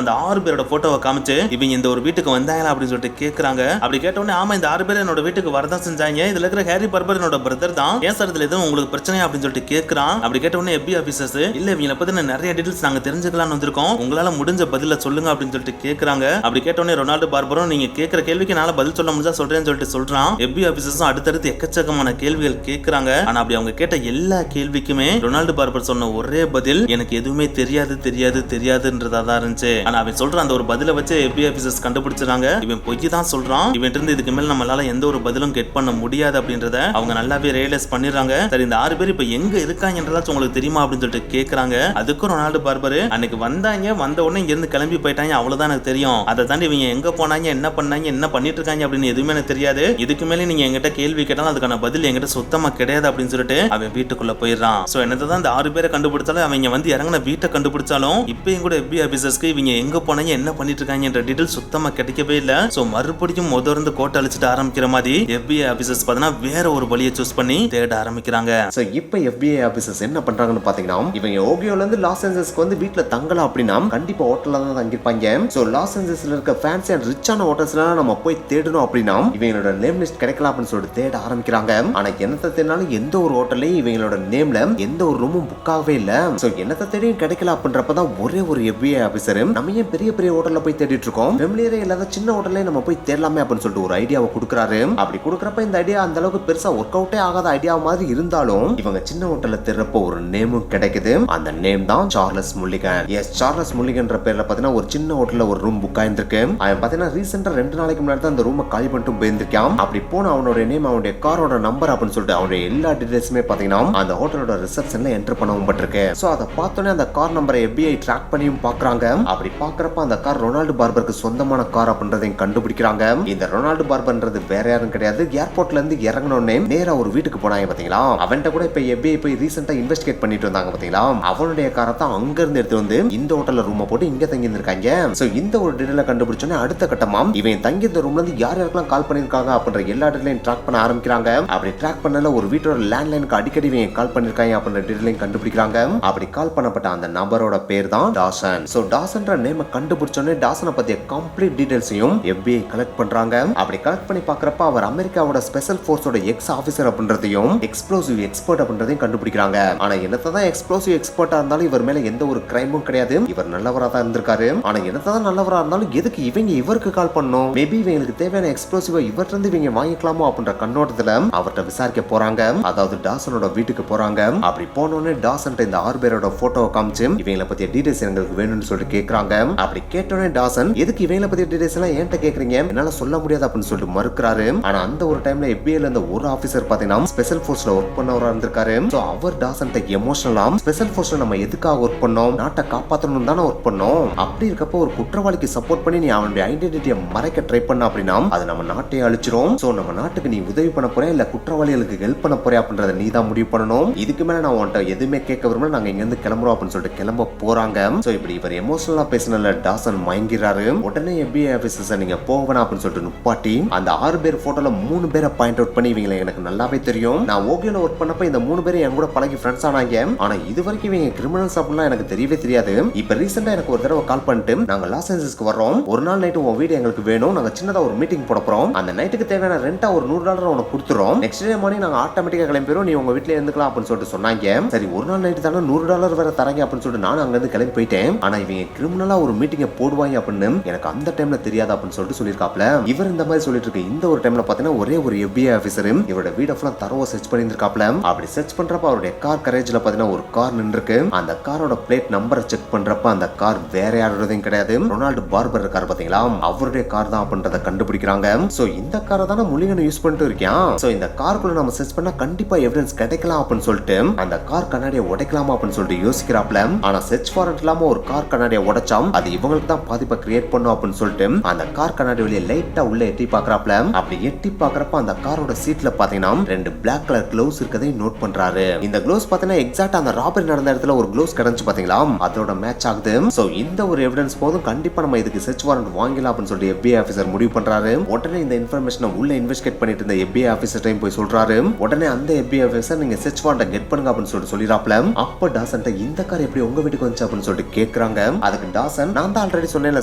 அந்த 6 பேரோட போட்டோவை காமிச்சு இவங்க இந்த ஒரு வீட்டுக்கு வந்தாங்களா அப்படின்னு சொல்லிட்டு கேக்குறாங்க. அப்படி கேட்ட உடனே ஆமா இந்த 6 பேர் என்னோட வீட்டுக்கு வரதான் செஞ்சாங்க, இதுல இருக்கிற ஹாரி பார்பர் என்னோட பிரதர் தான், ஏன் சார் இதுல எதுவும் உங்களுக்கு பிரச்சனை அப்படின்னு சொல்லிட்டு கேக்குறான். அப்படி கேட்ட உடனே FBI ஆபீசர்ஸ் இல்ல இவங்களை பத்தி நிறைய டீடைல்ஸ் நாங்க தெரிஞ்சுக்கலாம்னு வந்திருக்கோம், உங்களால முடிஞ்ச பதில சொல்லுங்க அப்படின்னு சொல்லிட்டு கேக்குறாங்க. அப்படி கேட்ட உடனே ரொனால்டு பார்பரும் நீங்க கேக்குற கேள்விக்கு என்னால பதில் சொல்ல முடிஞ்சா சொல்றேன்னு சொல்லிட்டு சொல்றான். FBI ஆபீசர்ஸும் அடுத்தடுத்து எக்கச்சக்கமான கேள்விகள் கேக்குறாங்க. ஆனா அப்படி அவங்க கேட்ட எல்லா கேள்விக்குமே ரொனால்டு பார்பர் சொன்ன ஒரே பதில் எனக்கு எதுவுமே தெரியாதுன்றதா தான் இருந்துச்சு. ஆனா அவன் சொல்ற அந்த ஒரு பதில வச்சு FBI ஆபீசர்ஸ் கண்டுபிடிச்சாங்க இவன் பொய் தான் சொல்றான், இவன் இருந்து இதுக்கு மேல நம்மளால எந்த ஒரு பதிலும் கெட் பண்ண முடியாது அப்படின்றத அவங்க நல்லாவே ரியலைஸ் பண்ணிடுறாங்க. சொல்றாங்க. சரி இந்த 6 பேர் இப்ப எங்க இருக்காங்கன்றதாச்சும் உங்களுக்கு தெரியுமா அப்படின்னு சொல்லிட்டு கேக்குறாங்க. அதுக்கு ரொனால்டோ பார்பர் அன்னைக்கு வந்தாங்க, வந்த உடனே இங்க இருந்து கிளம்பி போயிட்டாங்க, அவ்வளவுதான் எனக்கு தெரியும். அதை தாண்டி இவங்க எங்க போனாங்க, என்ன பண்ணாங்க, என்ன பண்ணிட்டு இருக்காங்க அப்படின்னு எதுவுமே எனக்கு தெரியாது. இதுக்கு மேலே நீங்க எங்கிட்ட கேள்வி கேட்டாலும் அதுக்கான பதில் எங்கிட்ட சுத்தமா கிடையாது அப்படின்னு சொல்லிட்டு அவன் வீட்டுக்குள்ள போயிடுறான். சோ என்னதான் இந்த 6 பேரை கண்டுபிடிச்சாலும் அவங்க வந்து இறங்கின வீட்டை கண்டுபிடிச்சாலும் இப்பயும் கூட FBI ஆபீசர்ஸ்க்கு இவங்க எங்க போனாங்க, என்ன பண்ணிட்டு இருக்காங்கன்ற டீடைல் சுத்தமா கிடைக்கவே இல்ல. சோ மறுபடியும் முதர்ந்து கோட்டை அழிச்சிட்டு ஆரம்பிக்கிற மாதிரி FBI ஆபீசர்ஸ் பார்த்தா வேற ஒரு வழியை சூஸ் பண்ணி தேட ஆரம்பிக்கிறாங்க. சோ இப்போ FBI ஆபீசர்ஸ் என்ன பண்றாங்கன்னு பாத்தீங்கன்னா, இவங்க ஓகியோல இருந்து லாஸ் ஏஞ்சல்ஸ்க்கு வந்து வீட்ல தங்கலாம் அப்படின்னா கண்டிப்பா ஹோட்டல்ல தான் தங்கிருப்பாங்க. சோ லாஸ் ஏஞ்சல்ஸ்ல இருக்க ஃபேன்சி அண்ட் ரிச்சான ஹோட்டல்ஸ்லாம் நம்ம போய் தேடணும் அப்படின்னா இவங்களோட நேம் லிஸ்ட் கிடைக்கலாம் அப்படின்னு சொல்லிட்டு தேட ஆரம்பிக்கிறாங்க. ஆனா என்னத்தை தேடினாலும் எந்த ஒரு ஹோட்டல்லையும் இவங்களோட நேம்ல எந்த ஒரு ரூமும் புக் ஆகவே இல்ல. சோ என்னத்தை தேடியும் கிடைக்கல அப்படின்றப்பதான் ஒரே ஒரு FBI ஆபீசர் நம்ம ஏன் பெரிய பெரிய ஹோட்டல்ல போய் தேடிட்டு இருக்கோம், ஃபெமிலியரே இல்லாத சின்ன ஹோட்டல்ல நம்ம போய் தேடலாமே அப்படின்னு சொல்லிட்டு ஒரு ஐடியாவை கொடுக்குறாரு. அப்படி கொடுக்குறப்ப இந்த ஐடியா அந்த அளவுக்கு பெருசா ஒர்க் அவுட்டே ஆகாத ஐடியா மாதிரி இருந்தாலும் இவங்க சின்ன ஹோட்டல்ல தேடுறப்போ ஒரு நேமும் கிடைக்குது. அந்த நேம் தான் சார்லஸ் முல்லிகன். எஸ், சார்லஸ் முல்லிகன்ற பேர்ல பாத்தீங்கன்னா ஒரு சின்ன ஹோட்டல்ல ஒரு ரூம் புக் ஆயிருந்திருக்கு. அவன் பாத்தீங்கன்னா ரீசெண்டா 2 நாளைக்கு முன்னாடி தான் அந்த ரூமை காலி பண்ணிட்டு போயிருந்திருக்கான். அப்படி போன அவனோட நேம், அவனுடைய காரோட நம்பர் அப்படின்னு சொல்லிட்டு அவனுடைய எல்லா டீடைல்ஸுமே பாத்தீங்கன்னா அந்த ஹோட்டலோட ரிசப்ஷன்ல என்டர் பண்ணவும் பட்டிருக்கு. சோ அதை பார்த்தோன்னே அந்த கார் நம்பரை FBI ட்ராக் பண்ணியும் பாக்குறாங்க. அப்படி பாக்குறப்ப அந்த கார் ரொனால்டோ பார்பருக்கு சொந்தமான கார் அப்படின்றதையும் கண்டுபிடிக்கிறாங்க. இந்த ரொனால்டோ பார்பர்ன்றது வேற யாரும் கிடையாது. ஏர்போர்ட்ல இருந்து இறங்கினோடனே நேரா ஒரு வீட்டுக்கு போனாங்க பாத்தீங்களா. அவன்கிட்ட கூட இப்ப FBI போய் ரீசெண்டா இன்வெஸ்டிகேட் பண்ணிட்டு வந்தாங்க பாத்தீங்களா. அவனுடைய காரை தான் அங்க இருந்து எடுத்து வந்து இந்த ஹோட்டல்ல ரூமை போட்டு இங்க தங்கி இருந்திருக்காங்க. சோ இந்த ஒரு டீடைல கண்டுபிடிச்சோன்னே அடுத்த கட்டமா இவன் தங்கி இந்த ரூம்ல இருந்து யார் யாருக்கெல்லாம் கால் பண்ணிருக்காங்க அப்படின்ற எல்லா டீடைலையும் ட்ராக் பண்ண ஆரம்பிக்கிறாங்க. அப்படி ட்ராக் பண்ணல ஒரு வீட்டோட லேண்ட்லைனுக்கு அடிக்கடி இவன் கால் பண்ணிருக்காங்க அப்படின்ற டீடைலையும் கண்டுபிடிக்கிறாங்க. அப்படி கால் பண்ணப்பட்ட அந்த நபரோட பேர் தான் டாசன். சோ டாசன்ற நேமை கண்டுபிடிச்சோன்னே டாசனை பத்திய கம்ப்ளீட் டீடைல்ஸையும் FBI கலெக்ட் பண்றாங்க. அப்படி கலெக்ட் பண்ணி பாக்குறப்ப அவர் அமெரிக்காவோட ஸ்பெஷல் போர்ஸோட எக்ஸ் ஆபீசர் அப்படின்றதையும் எக்ஸ்ப்ளோசிவ் எக்ஸ்பர்ட் அப்படின்றதையும் கண்டுபிடிக்கிறாங்க. ஆனா என்னதான் எக்ஸ்ப்ளோசிவ் எக்ஸ்பர்ட்டா இருந்தாலும் இவர் மேல எந்த ஒரு கிரைமும் கிடையாது. இவர் நல்லவரா தான் இருந்திருக்காரு. ஆனா என்னதான் நல்லவரா இருந்தாலும் எதுக்கு இவங்க இவருக்கு கால் பண்ணணும், மேபி இவங்களுக்கு தேவையான எக்ஸ்ப்ளோசிவ் இவர்ட்ட இருந்து இவங்க வாங்கிக்கலாமோ அப்படின்ற கண்ணோட்டத்துல அவர்கிட்ட விசாரிக்க போறாங்க. அதாவது டாசனோட வீட்டுக்கு போறாங்க. அப்படி போனோடனே டாசன் இந்த 6 பேரோட போட்டோவை காமிச்சு இவங்களை பத்திய டீடைல்ஸ் எங்களுக்கு வேணும்னு சொல்லிட்டு கேக்குறாங்க. அப்படி கேட்டோடனே டாசன் எதுக்கு இவங்களை பத்திய டீடைல்ஸ் எல்லாம் என்கிட்ட கேக்குறீங்க, என்னால சொல்ல முடியாது அப்படின்னு சொல்லிட்டு மறுக்கிறாரு. ஆனா அந்த ஒரு டைம்ல FBI ல இருந்த ஒரு ஆபீசர் பாத்தீங்கன்னா ஸ்பெஷல் போர்ஸ்ல ஒர்க் பண்ணவரா இருந்திருக்காரு. சோ அவர் டாசன் எமோஷனலா ஸ்பெஷல் போர்ஸ்ல நம்ம எதுக்காக ஒர்க் பண்ணோம், நாட்டை காப்பாற்றணும் தானே ஒர்க் பண்ணோம். அப்படி இருக்கப்போ ஒரு குற்றவாளிக்கு சப்போர்ட் பண்ணி நீ அவனுடைய ஐடென்டிட்டியை மறைக்க ட்ரை பண்ண அப்படின்னா அது நம்ம நாட்டையே அழிச்சிரும். சோ நம்ம நாட்டுக்கு நீ உதவி பண்ண போறேன் இல்ல குற்றவாளிகளுக்கு ஹெல்ப் பண்ண போறேன் அப்படின்றத நீ தான் முடிவு பண்ணணும். இதுக்கு மேல நான் உன்கிட்ட எதுவுமே கேட்க விரும்பல, நாங்க இங்க இருந்து கிளம்புறோம் அப்படின்னு சொல்லிட்டு கிளம்ப போறாங்க. சோ இப்படி இவர் எமோஷனலா பேசினால டாசன் மயங்கிறாரு. உடனே FBI ஆபீசர்ஸ் நீங்க போகணும் அப்படின்னு சொல்லிட்டு நுப்பாட்டி அந்த 6 பேர் போட்டோல 3 பேரை பாயிண்ட் அவுட் பண்ணி இவங்களை எனக்கு நல்லாவே தெரியும், நான் ஓகேல ஒர்க் பண்ணப்ப இந்த 3 பேரும் என் கூட பழகி ஃப்ரெண்ட்ஸ் ஆனாங்க. ஆனா இது வரைக்கும் இவங்க கிரிமினல்ஸ் அப்படிலாம் எனக்கு தெரியவே தெரியாது. இப்ப ரீசெண்டா எனக்கு ஒரு தடவை கால் பண்ணிட்டு நாங்க லாஸ் ஏஞ்சல்ஸ்க்கு வர்றோம், ஒரு நாள் நைட்டு உன் வீடு எங்களுக்கு வேணும், நாங்க சின்னதா ஒரு மீட்டிங் போட போறோம், அந்த நைட்டுக்கு தேவையான ரெண்டா ஒரு $100 உனக்கு கொடுத்துறோம், நெக்ஸ்ட் டே மார்னிங் நாங்க ஆட்டோமேட்டிக்கா கிளம்பிடுறோம், நீ உங்க வீட்ல இருந்துக்கலாம் அப்படின்னு சொல்லிட்டு சொன்னாங்க. சரி ஒரு நாள் நைட்டு தானே $100 வேற தராங்க அப்படின்னு சொல்லிட்டு நானும் அங்க இருந்து கிளம்பி போயிட்டேன். ஆனா இவங்க கிரிமினலா ஒரு மீட்டிங்கை போடுவாங்க அப்படின்னு எனக்கு அந்த டைம்ல தெரியாது அப்படின்னு சொல்லிட்டு சொல்லியிருக்காப்ல. இவர் இந்த மாதிரி சொல்லிட்டு இருக்க இந்த ஒரு டைம்ல பாத்தீங்கன்னா ஒரே ஒரு FBI ஆபீசர் இவரோட வீட ஃபுல்லா தரவா சர்ச் பண்ணியிருக்காப்ல. அப்படி சர்ச் பண்றப்ப அவருடைய கார் கரேஜ்ல பாத்தீங்கன்னா ஒரு கார் நின்றுருக்கு. அந்த காரோட பிளேட் நம்பரை செக் பண்றப்ப அந்த கார் வேற யாரோடதும் கிடையாது, ரொனால்டோ பார்பர் இருக்காரு பாத்தீங்களா, அவருடைய கார் தான் அப்படின்றத கண்டுபிடிக்கிறாங்க. சோ இந்த காரை தானே முல்லிகன் யூஸ் பண்ணிட்டு இருக்கான். சோ இந்த காருக்குள்ள நம்ம சர்ச் பண்ணா கண்டிப்பா எவிடன்ஸ் கிடைக்கலாம் அப்படின்னு சொல்லிட்டு அந்த கார் கண்ணாடியை உடைக்கலாமா அப்படின்னு சொல்லிட்டு யோசிக்கிறாப்ல. ஆனா சர்ச் வாரண்ட் இல்லாம ஒரு கார் கண்ணாடியை உடைச்சா அது இவங்களுக்கு தான் பாதிப்பை கிரியேட் பண்ணும் அப்படின்னு சொல்லிட்டு அந்த கார் கண்ணாடி வழியை லைட்டா உள்ள எட்டி பாக்குறாப்ல. அப்படி எட்டி பாக்குறப்ப அந்த காரோட சீட்ல பாத்தீங்கன்னா 2 பிளாக் கலர் க்ளவுஸ் இருக்கதை நோட் பண்றாரு. இந்த க்ளவுஸ் பாத்தீங்கன்னா எக்ஸாக்ட்டா அந்த ராபரி நடந்த இடத்துல ஒரு க்ளவுஸ் கிடைச்சு பாத்தீங்களா, அதோட மேட்ச் ஆகுது. சோ இந்த ஒரு எவிடன்ஸ் போதும், கண்டிப்பா நம்ம இதுக்கு சர்ச் வாரண்ட் வாங்கலாம் அப்படின்னு சொல்லிட்டு FBI ஆபீசர் முடிவு பண்றாரு. உடனே இந்த இன்ஃபர்மேஷனை உள்ள இன்வெஸ்டிகேட் பண்ணிட்டு இருந்த FBI ஆபீசர்டையும் போய் சொல்றாரு. உடனே அந்த FBI ஆபீசர் நீங்க சர்ச் வாரண்ட் கெட் பண்ணுங்க அப்படின்னு சொல்லிட்டு சொல்லிராப்ல. அப்ப டாசன் இந்த கார் எப்படி உங்க வீட்டுக்கு வந்துச்சு அப்படின்னு சொல்லிட்டு கேக்குறாங்க. அதுக்கு டாசன் நான் தான் ஆல்ரெடி சொன்னேன்ல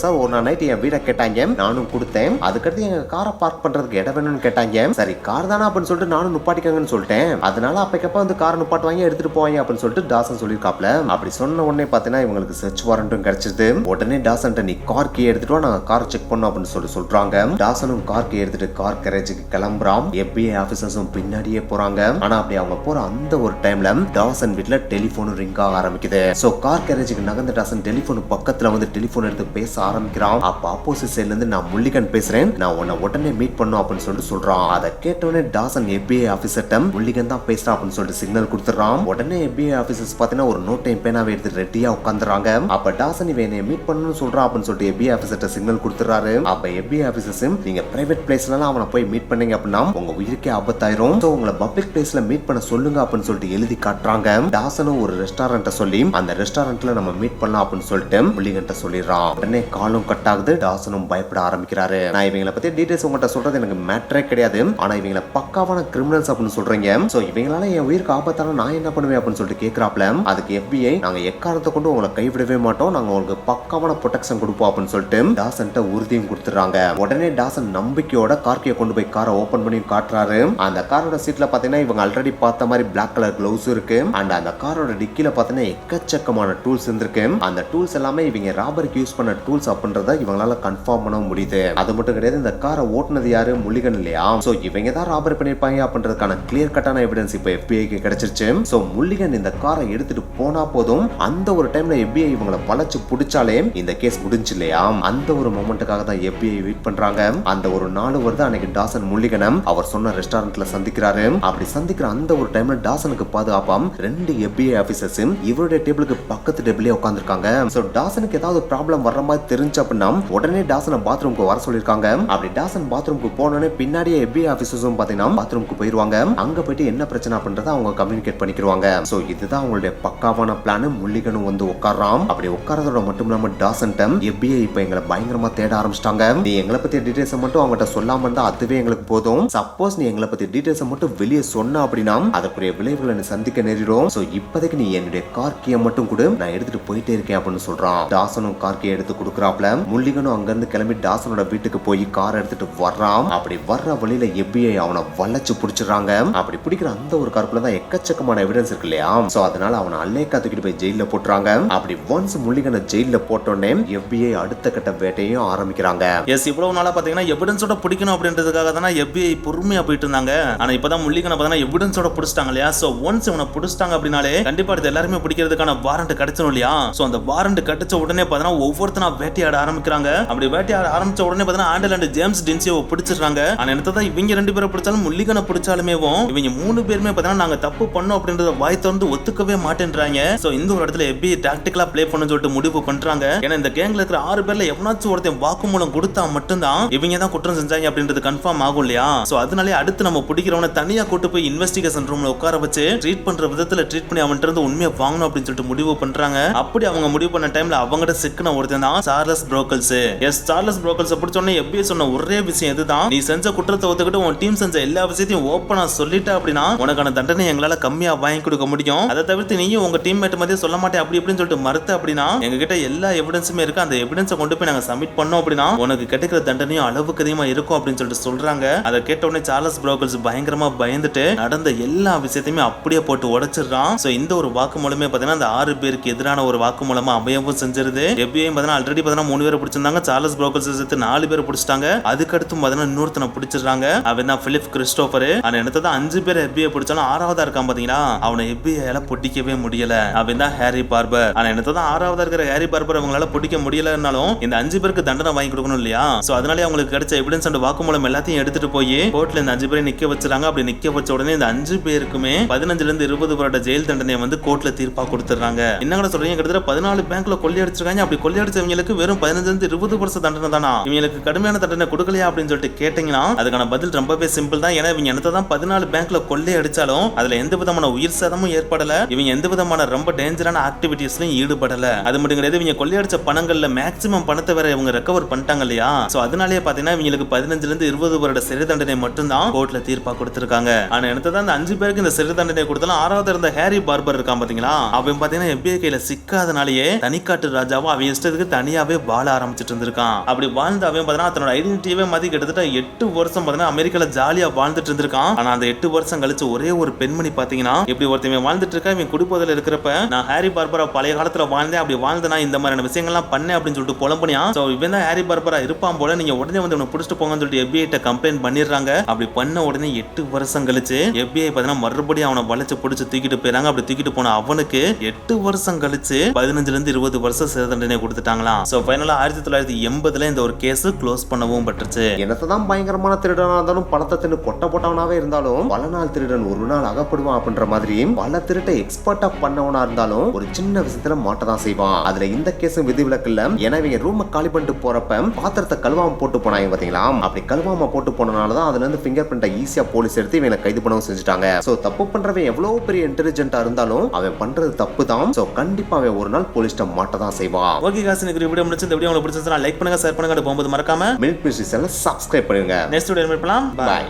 சார், ஒரு நாள் நைட் என் வீட கேட்டாங்க, நானும் கொடுத்தேன், அதுக்கடுத்து எங்க காரை பார்க் பண்றதுக்கு இடம் வேணும்னு கேட்டாங்க, சரி கார் தானே அப்படின்னு சொல்லிட்டு நானும் நுப்பாட்டிக்காங்கன்னு சொல்லிட்டேன், அதனால அப்பக்கப்ப வந்து காரை நுப்பாட்டுவாங்க எடுத்துட்டு போவாங்க அப்படின்னு சொல்லிட்டு டாசன் சொல்லியிருக்காப்ல. அப்படி சொன்ன உடனே பாத்தீங்கன்னா இவங்களுக்கு சர்ச் வாரண்ட்டும் கிடைச்சிருது. உடனே டாசன் நீ கார் கீ எடுத்துட்டு வா, நாங்க கார் செக் பண்ணோம் அப்படின்னு சொல்லிட்டு சொல்றாங்க. டாசனும் கார் கீ எடுத்துட்டு கார் கரேஜுக்கு கிளம்புறான். FBI ஆபீசர்ஸும் பின்னாடியே போறாங்க. ஆனா அப்படி அவங்க போற அந்த ஒரு டைம்ல டாசன் வீட்ல டெலிபோன் ரிங் ஆக ஆரம்பிக்குது. சோ கார் கரேஜுக்கு நகர்ந்த டாசன் டெலிபோன் பக்கத்துல வந்து டெலிபோன் எடுத்து பேச ஆரம்பிக்கிறான். அப்ப ஆப்போசிட் சைடுல இருந்து நான் முல்லிகன் பேசுறேன், நான் உன்னை உடனே மீட் பண்ணும் அப்படின்னு சொல்லிட்டு சொல்றான். அதை கேட்டோடனே டாசன் FBI ஆபீசர்ட்ட முல்லிகன் தான் பேசுறா அப்படின்னு சொல்லிட்டு சிக்னல் கொடுத்துறான். உடனே FBI ஆபீசர்ஸ் பாத்தீங்கன்னா ஒரு நோட் டைம் பேனாவை எடுத்து ரெடியா உட்காந்துறாங்க. அப்ப டாசன் இவன் என்னை மீட் பண்ணணும்னு சொல்றா அப்படின்னு சொல்லிட்டு FBI ஆபீசர்ட்ட சிக்னல் கொடுத்துறாரு. அப்ப FBI ஆபீசர்ஸ் நீங்க பிரைவேட் பிளேஸ்ல அவனை போய் மீட் பண்ணீங்க அப்படின்னா உங்க உயிருக்கே ஆபத்தாயிரும். சோ உங்களை பப்ளிக் பிளேஸ்ல மீட் பண்ண சொல்லுங்க அப்படின்னு சொல்லிட்டு எழுதி காட்டுறாங்க. டாசனும் ஒரு ரெஸ்டாரண்ட்ட சொல்லி அந்த ரெஸ்டாரண்ட்ல நம்ம மீட் பண்ணலாம் அப்படின்னு சொல்லிட்டு முல்லிகன்ட்ட சொல்லிடுறான். உடனே காலும் கட் ஆகுது. டாசனும் பயப்பட ஆரம்பிக்கிறாரு. நான் இவங்களை பத்தி டீடைல்ஸ் உங்கள்கிட்ட சொல்றது எனக்கு மேட்டரே கிடையாது. ஆனா இவங்களை பக்காவான கிரிமினல்ஸ் அப்படின்னு சொல்றீங்க. சோ இவங்களால என் உயிருக்கு ஆபத்தான நான் என்ன பண்ணுவேன் அப்படின்னு சொல்லிட்டு கேக்குறாப்ல. அதுக்கு FBI நாங்க எக்காரணத்தை கொண்டு உங்களை கைவிடவே மாட்டோம். நாங்க உங்களுக்கு பக்காவான ப்ரொடெக்ஷன் கொடுப்போம் அப்படின்னு சொல்லிட்டு டாசன்ட்ட உறுதியும் கொடுத்துறாங்க. உடனே டாசன் நம்பிக்கையோட கார்கியை கொண்டு போய் காரை ஓபன் பண்ணி காட்டுறாரு. அந்த காரோட சீட்ல பாத்தீங்கன்னா இவங்க ஆல்ரெடி பார்த்த மாதிரி பிளாக் கலர் கிளவுஸ் இருக்கு. அண்ட் அந்த காரோட டிக்கில பாத்தீங்கன்னா எக்கச்சக்கமான டூல்ஸ் இருந்திருக்கு. அந்த டூல்ஸ் எல்லாமே இவங்க ராபருக்கு யூஸ் பண்ண டூல்ஸ் அப்படின்றத இவங்களால கன்ஃபார்ம் பண்ண முடியுது. அது மட்டும் கிடையாது, இந்த காரை ஓட்டுனது யாரு? முல்லிகன் இல்லையா? சோ இவங்க தான் ராபரி பண்ணிருப்பாங்க அப்படின்றதுக்கான கிளியர் கட்டான எவிடன்ஸ் இப்ப FBI கிடைச்சிருச்சு. சோ முல்லிகன் இந்த காரை எடுத்துட்டு போனா போதும், அந்த ஒரு டைம்ல FBI இவங்களை வளைச்சு புடிச்சாலே இந்த கேஸ் முடிஞ்சு இல்லையா? அந்த ஒரு மொமெண்ட்டுக்காக தான் FBI வெயிட் பண்றாங்க. அந்த ஒரு நாள் வருது. அன்னைக்கு டாசன் முல்லிகனம் அவர் சொன்ன ரெஸ்டாரண்ட்ல சந்திக்கிறாரு. அப்படி சந்திக்கிற அந்த ஒரு டைம்ல டாசனுக்கு பாதுகாப்பாம் 2 FBI ஆபீசர்ஸ் இவருடைய டேபிளுக்கு பக்கத்து டேபிளே உட்கார்ந்திருக்காங்க. சோ டாசனுக்கு ஏதாவது ப்ராப்ளம் வர்ற மாதிரி தெரிஞ்சு அப்படின்னா உடனே டாசனை பாத்ரூம்க்கு வர சொல்லிருக்காங்க. அப்படி டாசன் பாத்ரூம்க்கு போனோடனே பின்னாடியே FBI ஆபீசர்ஸும் பாத்தீங்கன்னா பாத்ரூம்க்கு போயிருவாங்க. அங்க போயிட்டு என்ன பிரச்சனை அப்படின்றத அவங்க கம்யூனிகேட் பண்ணிக்கிடுவாங்க. சோ இதுதான் அவங்களுடைய பக்காவான பிளான். முல்லிகனும் வந்து உட்கார்றான். அப்படி உட்காரதோட மட்டும் இல்லாம டாசன்ட்ட FBI இப்ப எங்களை பயங்கரமா தேட ஆரம்பிச்சிட்டாங்க. நீ எங்களை பத்தி டீடைல்ஸ் மட்டும் அவங்ககிட்ட சொல்லாம இருந்தா அதுவே எங்களுக்கு போதும். சப்போஸ் நீ எங்களை பத்தி டீடைல்ஸ் மட்டும் வெளியே சொன்ன அப்படின்னா அதற்குரிய விளைவுகளை நீ சந்திக்க நேரிடும். சோ இப்போதைக்கு நீ என்னுடைய கார்கியை மட்டும் கூட நான் எடுத்துட்டு போயிட்டே இருக்கேன் அப்படின்னு சொல்றான். டாசனும் கார்கியை எடுத்து கொடுக்குறாப்ல. முல்லிகனும் அங்க இருந்து கிளம்பி டாசனோட வீட்டுக்கு போய் கார் எடுத்துட்டு வர்றான். அப்படி வர்ற வழியில FBI அவனை வளைச்சு பிடிச்சிடறாங்க. அப்படி பிடிக்கிற அந்த ஒரு காருக்குள்ள தான் எக்கச்சக்கமான எவிடன்ஸ் இருக்கு இல்லையா? சோ அதனால அவனை அல்லேக்கா தூக்கிட்டு போய் ஜெயில போட்டுறாங்க. அப்படி ஒன்ஸ் முல்லிகனை ஜெயில போட்டோன்னே FBI அடுத்த கட்ட வேட்டையும் ஆரம்பிக்கிறாங்க. எஸ், இவ்வளவு நாளா பாத்தீங்கன்னா எவிடன்ஸோட பிடிக்கணும் அப்படின்றதுக்காக தானே FBI பொறுமையா போயிட்டு இருந்தாங்க. ஆனா இப்பதான் முல்லிகனை பாத்தீங்கன்னா எவிடன்ஸோட பிடிச்சிட்டாங்க இல்லையா? சோ ஒன்ஸ் இவனை பிடிச்சிட்டாங்க அப்படினாலே கண்டிப்பா இது எல்லாருமே பிடிக்கிறதுக்கான வாரண்ட் கிடைச்சணும் இல்லையா? சோ அந்த வாரண்ட் கிடைச்ச உடனே பாத்தீங்கன்னா ஒவ்வொருத்தனா வேட்டையாட ஆரம்பிக்கிறாங்க. அப்படி வேட்டையாட ஆரம்பிச்ச உடனே பாத்தீங்கன்னா ஆண்டல் அண்ட் ஜேம்ஸ் டின்சியோவை பிடிச்சிடுறாங்க. ஆனா என்னதான் இவங்க 2 பேரை பிடிச்சாலும் முல்லிகனை பிடிச்சாலுமே இவங்க 3 பேருமே பாத்தீங்கன்னா நாங்க தப்பு பண்ணோம் அப்படின்றத வாய் திறந்து ஒத்துக்கவே மாட்டேன்றாங்க. சோ இந்த ஒரு இடத்துல FBI டாக்டிக்கலா ப்ளே பண்ண சொல்லிட்டு முடிவு பண்றாங்க. ஏன்னா இந்த கேங்ல இருக்கிற 6 பேர்ல எவனாச்சும் ஒருத்தன் வாக்குமூலம் கொடுத்தா மட்டும்தான் இவங்க தான் குற்றம் செஞ்சாங்க அப்படின்றது கன்ஃபார்ம் ஆகும் இல்லையா? சோ அதனாலே அடுத்து நம்ம பிடிக்கிறவனை தனியா கூட்டு போய் இன்வெஸ்டிகேஷன் ரூம்ல உட்கார வச்சு ட்ரீட் பண்ற விதத்துல ட்ரீட் பண்ணி அவன்கிட்ட இருந்து உண்மையை வாங்கணும் அப்படின்னு சொல்லிட்டு முடிவு பண்றாங்க. அப்படி அவங்க முடிவு பண்ண டைம்ல அவங்ககிட்ட சிக்கின ஒருத்தன் தான் சார்லஸ் புரோக்கல்ஸ். எஸ், சார்லஸ் புரோக்கல்ஸ் பிடிச்சோன்னே FBI சொன்ன ஒரே விஷயம் இதுதான், நீ செஞ்ச குற்றத்தை ஒத்துக்கிட்டு உன் டீம் செஞ்ச எல்லா விஷயத்தையும் ஓப்பனா சொல்லிட்ட அப்படின்னா உனக்கான தண்டனை எங்களால கம்மியா வாங்கி கொடுக்க முடியும். அதை தவிர்த்து நீயும் உங்க டீம்மேட் மாதிரி சொல்ல மாட்டேன் அப்படி இப்படின்னு சொல்லிட்டு மறுத்த அப்படின்னா எங்க கிட்ட எல்லா எவிடன்ஸுமே இருக்கு. அந்த எவிடன்ஸை கொண்டு போய் நாங்க சப்மிட் பண்ணோம் அப்படின்னா உனக்கு கிடைக்கிற தண்டனையும் அளவுக்கு அதிகமா இருக்கும் அப்படின்னு சொல்லிட்டு சொல்றாங்க. அதை கேட்ட உடனே சார்லஸ் புரோக்கல்ஸ் பயங்கரமா பயந்துட்டு நடந்த எல்லா விஷயத்தையுமே அப்படியே போட்டு உடைச்சிடுறான். சோ இந்த ஒரு வாக்குமூலமே பாத்தீங்கன்னா அந்த 6 பேருக்கு எதிரான ஒரு வாக்குமூலமா அமையவும் செஞ்சிருது. FBI பாத்தீங்கன்னா ஆல்ரெடி பாத்தீங்கன்னா 3 பேரை பிடிச்சிருந்தாங்க. சார்லஸ் புரோக்கல்ஸ் சேர்த்து 4 பேரை பிடிச்சிட்டாங்க. அதுக்கடுத்து பாத்தீங்கன்னா இன்னொருத்தனை பிடிச்சிடுறாங்க. அவன் தான் பிலிப் கிறிஸ்டோபர். ஆனா என்னதான் 5 பேர் FBI பிடிச்சாலும் 6வதா இருக்கான் பாத்தீங்களா, அவனை FBI பிடிக்கவே முடியல. அவன் தான் ஹாரி பார்பர். ஆனா என்னதான் 6வதா இருக்கிற ஹாரி பார்பர் அவங்களால பிடிக்க முடியலனாலும் இந்த 5 பேருக்கு தண்டனை வாங்கி கொடுக்கணும் இல்லையா? சோ அதனாலே அவங்களுக்கு கிடைச்ச எவிடன்ஸ் அண்ட் வாக்குமூலம் எல்லாத்தையும் எடுத்துட்டு போய் கோர்ட்ல இந்த 5 பேரை நிக்க வச்சிராங்க. அப்படி நிக்க வச்ச உடனே இந்த 5 பேருக்குமே 15 ல இருந்து 20 வருட ஜெயில் தண்டனை வந்து கோர்ட்ல தீர்ப்பா கொடுத்துறாங்க. என்னங்கட சொல்றீங்க, கிட்டத்தட்ட 14 பேங்க்ல கொள்ளையடிச்சிருக்காங்க. அப்படி கொள்ளையடிச்சவங்களுக்கு வெறும் 15 ல இருந்து 20 வருஷம் தண்டனை தானா? இவங்களுக்கு கடுமையான தண்டனை கொடுக்கலையா அப்படின்னு சொல்லிட்டு கேட்டீங்கன்னா அதுக்கான பதில் ரொம்பவே சிம்பிள் தான். ஏன்னா இவங்க என்னதான் 14 பேங்க்ல கொள்ளையடிச்சாலும் அதுல எந்த விதமான உயிர் சேதமும் ஏற்படல. இவங்க எந்த விதமான ரொம்ப டேஞ்சரான ஆக்டிவிட்டீஸ்லயும் ஈடுபடல. அது மட்டும் கிடையாது, இவங்க கொள்ளையடிச்ச பணங்கள்ல மேக்ஸிமம் பணத்தை வேற இவங்க ரெக்கவர் பண்ணிட்டாங்க இல்லையா? சோ அதனாலேயே பாத்தீங்கன்னா இவங்களுக்கு 15 ல இருந்து 20 வருட சிறை தண்டனை மட்டும் தான் கோர்ட்ல தீர்ப்பா கொடுத்திருக்காங்க. ஆனா என்னதான் அந்த 5 பேருக்கு இந்த சிறை தண்டனை கொடுத்தாலும் 6வது இருந்த ஹாரி பார்பர் இருக்கான் பாத்தீங்களா, அவன் பாத்தீங்கன்னா FBI கையில சிக்காதனாலேயே தனிக்காட்டு ராஜாவா அவன் இஷ்டத்துக்கு தனியாவே வாழ ஆரம்பிச்சிட்டு இருந்திருக்கான். அப்படி வாழ்ந்து அவன் பாத்தீங்கன்னா தன்னோட ஐடென்டிட்டியே மாத்தி கிட்டத்தட்ட 8 வருஷம் பாத்தீங்கன்னா அமெரிக்கால ஜாலியா வாழ்ந்துட்டு இருந்திருக்கான். ஆனா அந்த 8 வருஷம் கழிச்சு ஒரே ஒரு பெண்மணி பாத்தீங்கன்னா இப்படி ஒருத்தன் வாழ்ந்துட்டு இருக்கா, இவன் குடிபோதையில இருக்கிறப்ப நான் ஹாரி பார்பரா பழைய காலத்துல வாழ்ந்தேன், அப்படி வாழ்ந்தனா இந்த மாதிரியான விஷயங்கள்லாம் பண்ணேன் அப்படின்னு சொல்லிட்டு புலம்புனியா. சோ இவன் தான் ஹாரி பார்பரா இருப்பான் போல, நீங்க உடனே வந்து இவனை பிடிச்சிட்டு போங்கன்னு சொல்லிட்டு FBI கிட்ட கம்ப்ளைண்ட் பண்ணிடுறாங்க. அப்படி பண்ண உடனே 8 வருஷம் கழிச்சு FBI பாத்தீங்கன்னா மறுபடியும் அவனை வளைச்சு பிடிச்சு தூக்கிட்டு போயிறாங்க. அப்படி தூக்கிட்டு போன அவனுக்கு 8 வருஷம் கழிச்சு 15 ல இருந்து 20 வருஷம் சிறை தண்டனை கொடுத்துட்டாங்களாம். சோ ஃபைனலா 1980 இந்த ஒரு கேஸ் க்ளோஸ் பண்ணவும் பட்டுச்சு. என்னதான் பயங்கரமான திருடனா இருந்தாலும் பணத்தை தின்னு கொட்ட போட்டவனாவே இருந்தாலும் பல நாள் திருடன் ஒரு நாள் அகப்படுவான் அப்படின்ற மாதிரி பல திருட்டை எக்ஸ்பர்ட்டா பண்ணவனா இருந்தாலும் ஒரு சின்ன விஷயத்துல மாட்டதான் செய்வான். அதுல இந்த கேஸும் விதிவிலக்கு இல்ல. எனவே ரூம் காலி பண்ணிட்டு போறப்ப பாத்திரத்தை கழுவாம போட்டு போனாங்க பாத்தீங்களா, அப்படி கழுவாம போட்டு போனனாலதான் அதுல இருந்து பிங்கர் பிரிண்ட்டை ஈஸியா போலீஸ் எடுத்து இவனை கைது பண்ணவும் செஞ்சுட்டாங்க. சோ தப்பு பண்றவன் எவ்வளவு பெரிய இன்டெலிஜென்ட்டா இருந்தாலும் அவன் பண்றது தப்பு தான். சோ கண்டிப்பா அவன் ஒரு நாள் போலீஸ்ட மாட்டதான் செய்வான். ஓகே गाइस, இந்த வீடியோ முடிச்சு இந்த வீடியோ உங்களுக்கு பிடிச்சிருந்தா லைக் பண்ணுங்க, ஷேர் பண்ணுங்க, போகும்போது மறக்காம மில்க் மிஸ்ட்ரி சேனலை சப்ஸ்கிரைப் பண்ணுங்க. நெக்ஸ்ட் வீடியோ மீட் பண்ணலாம். பை.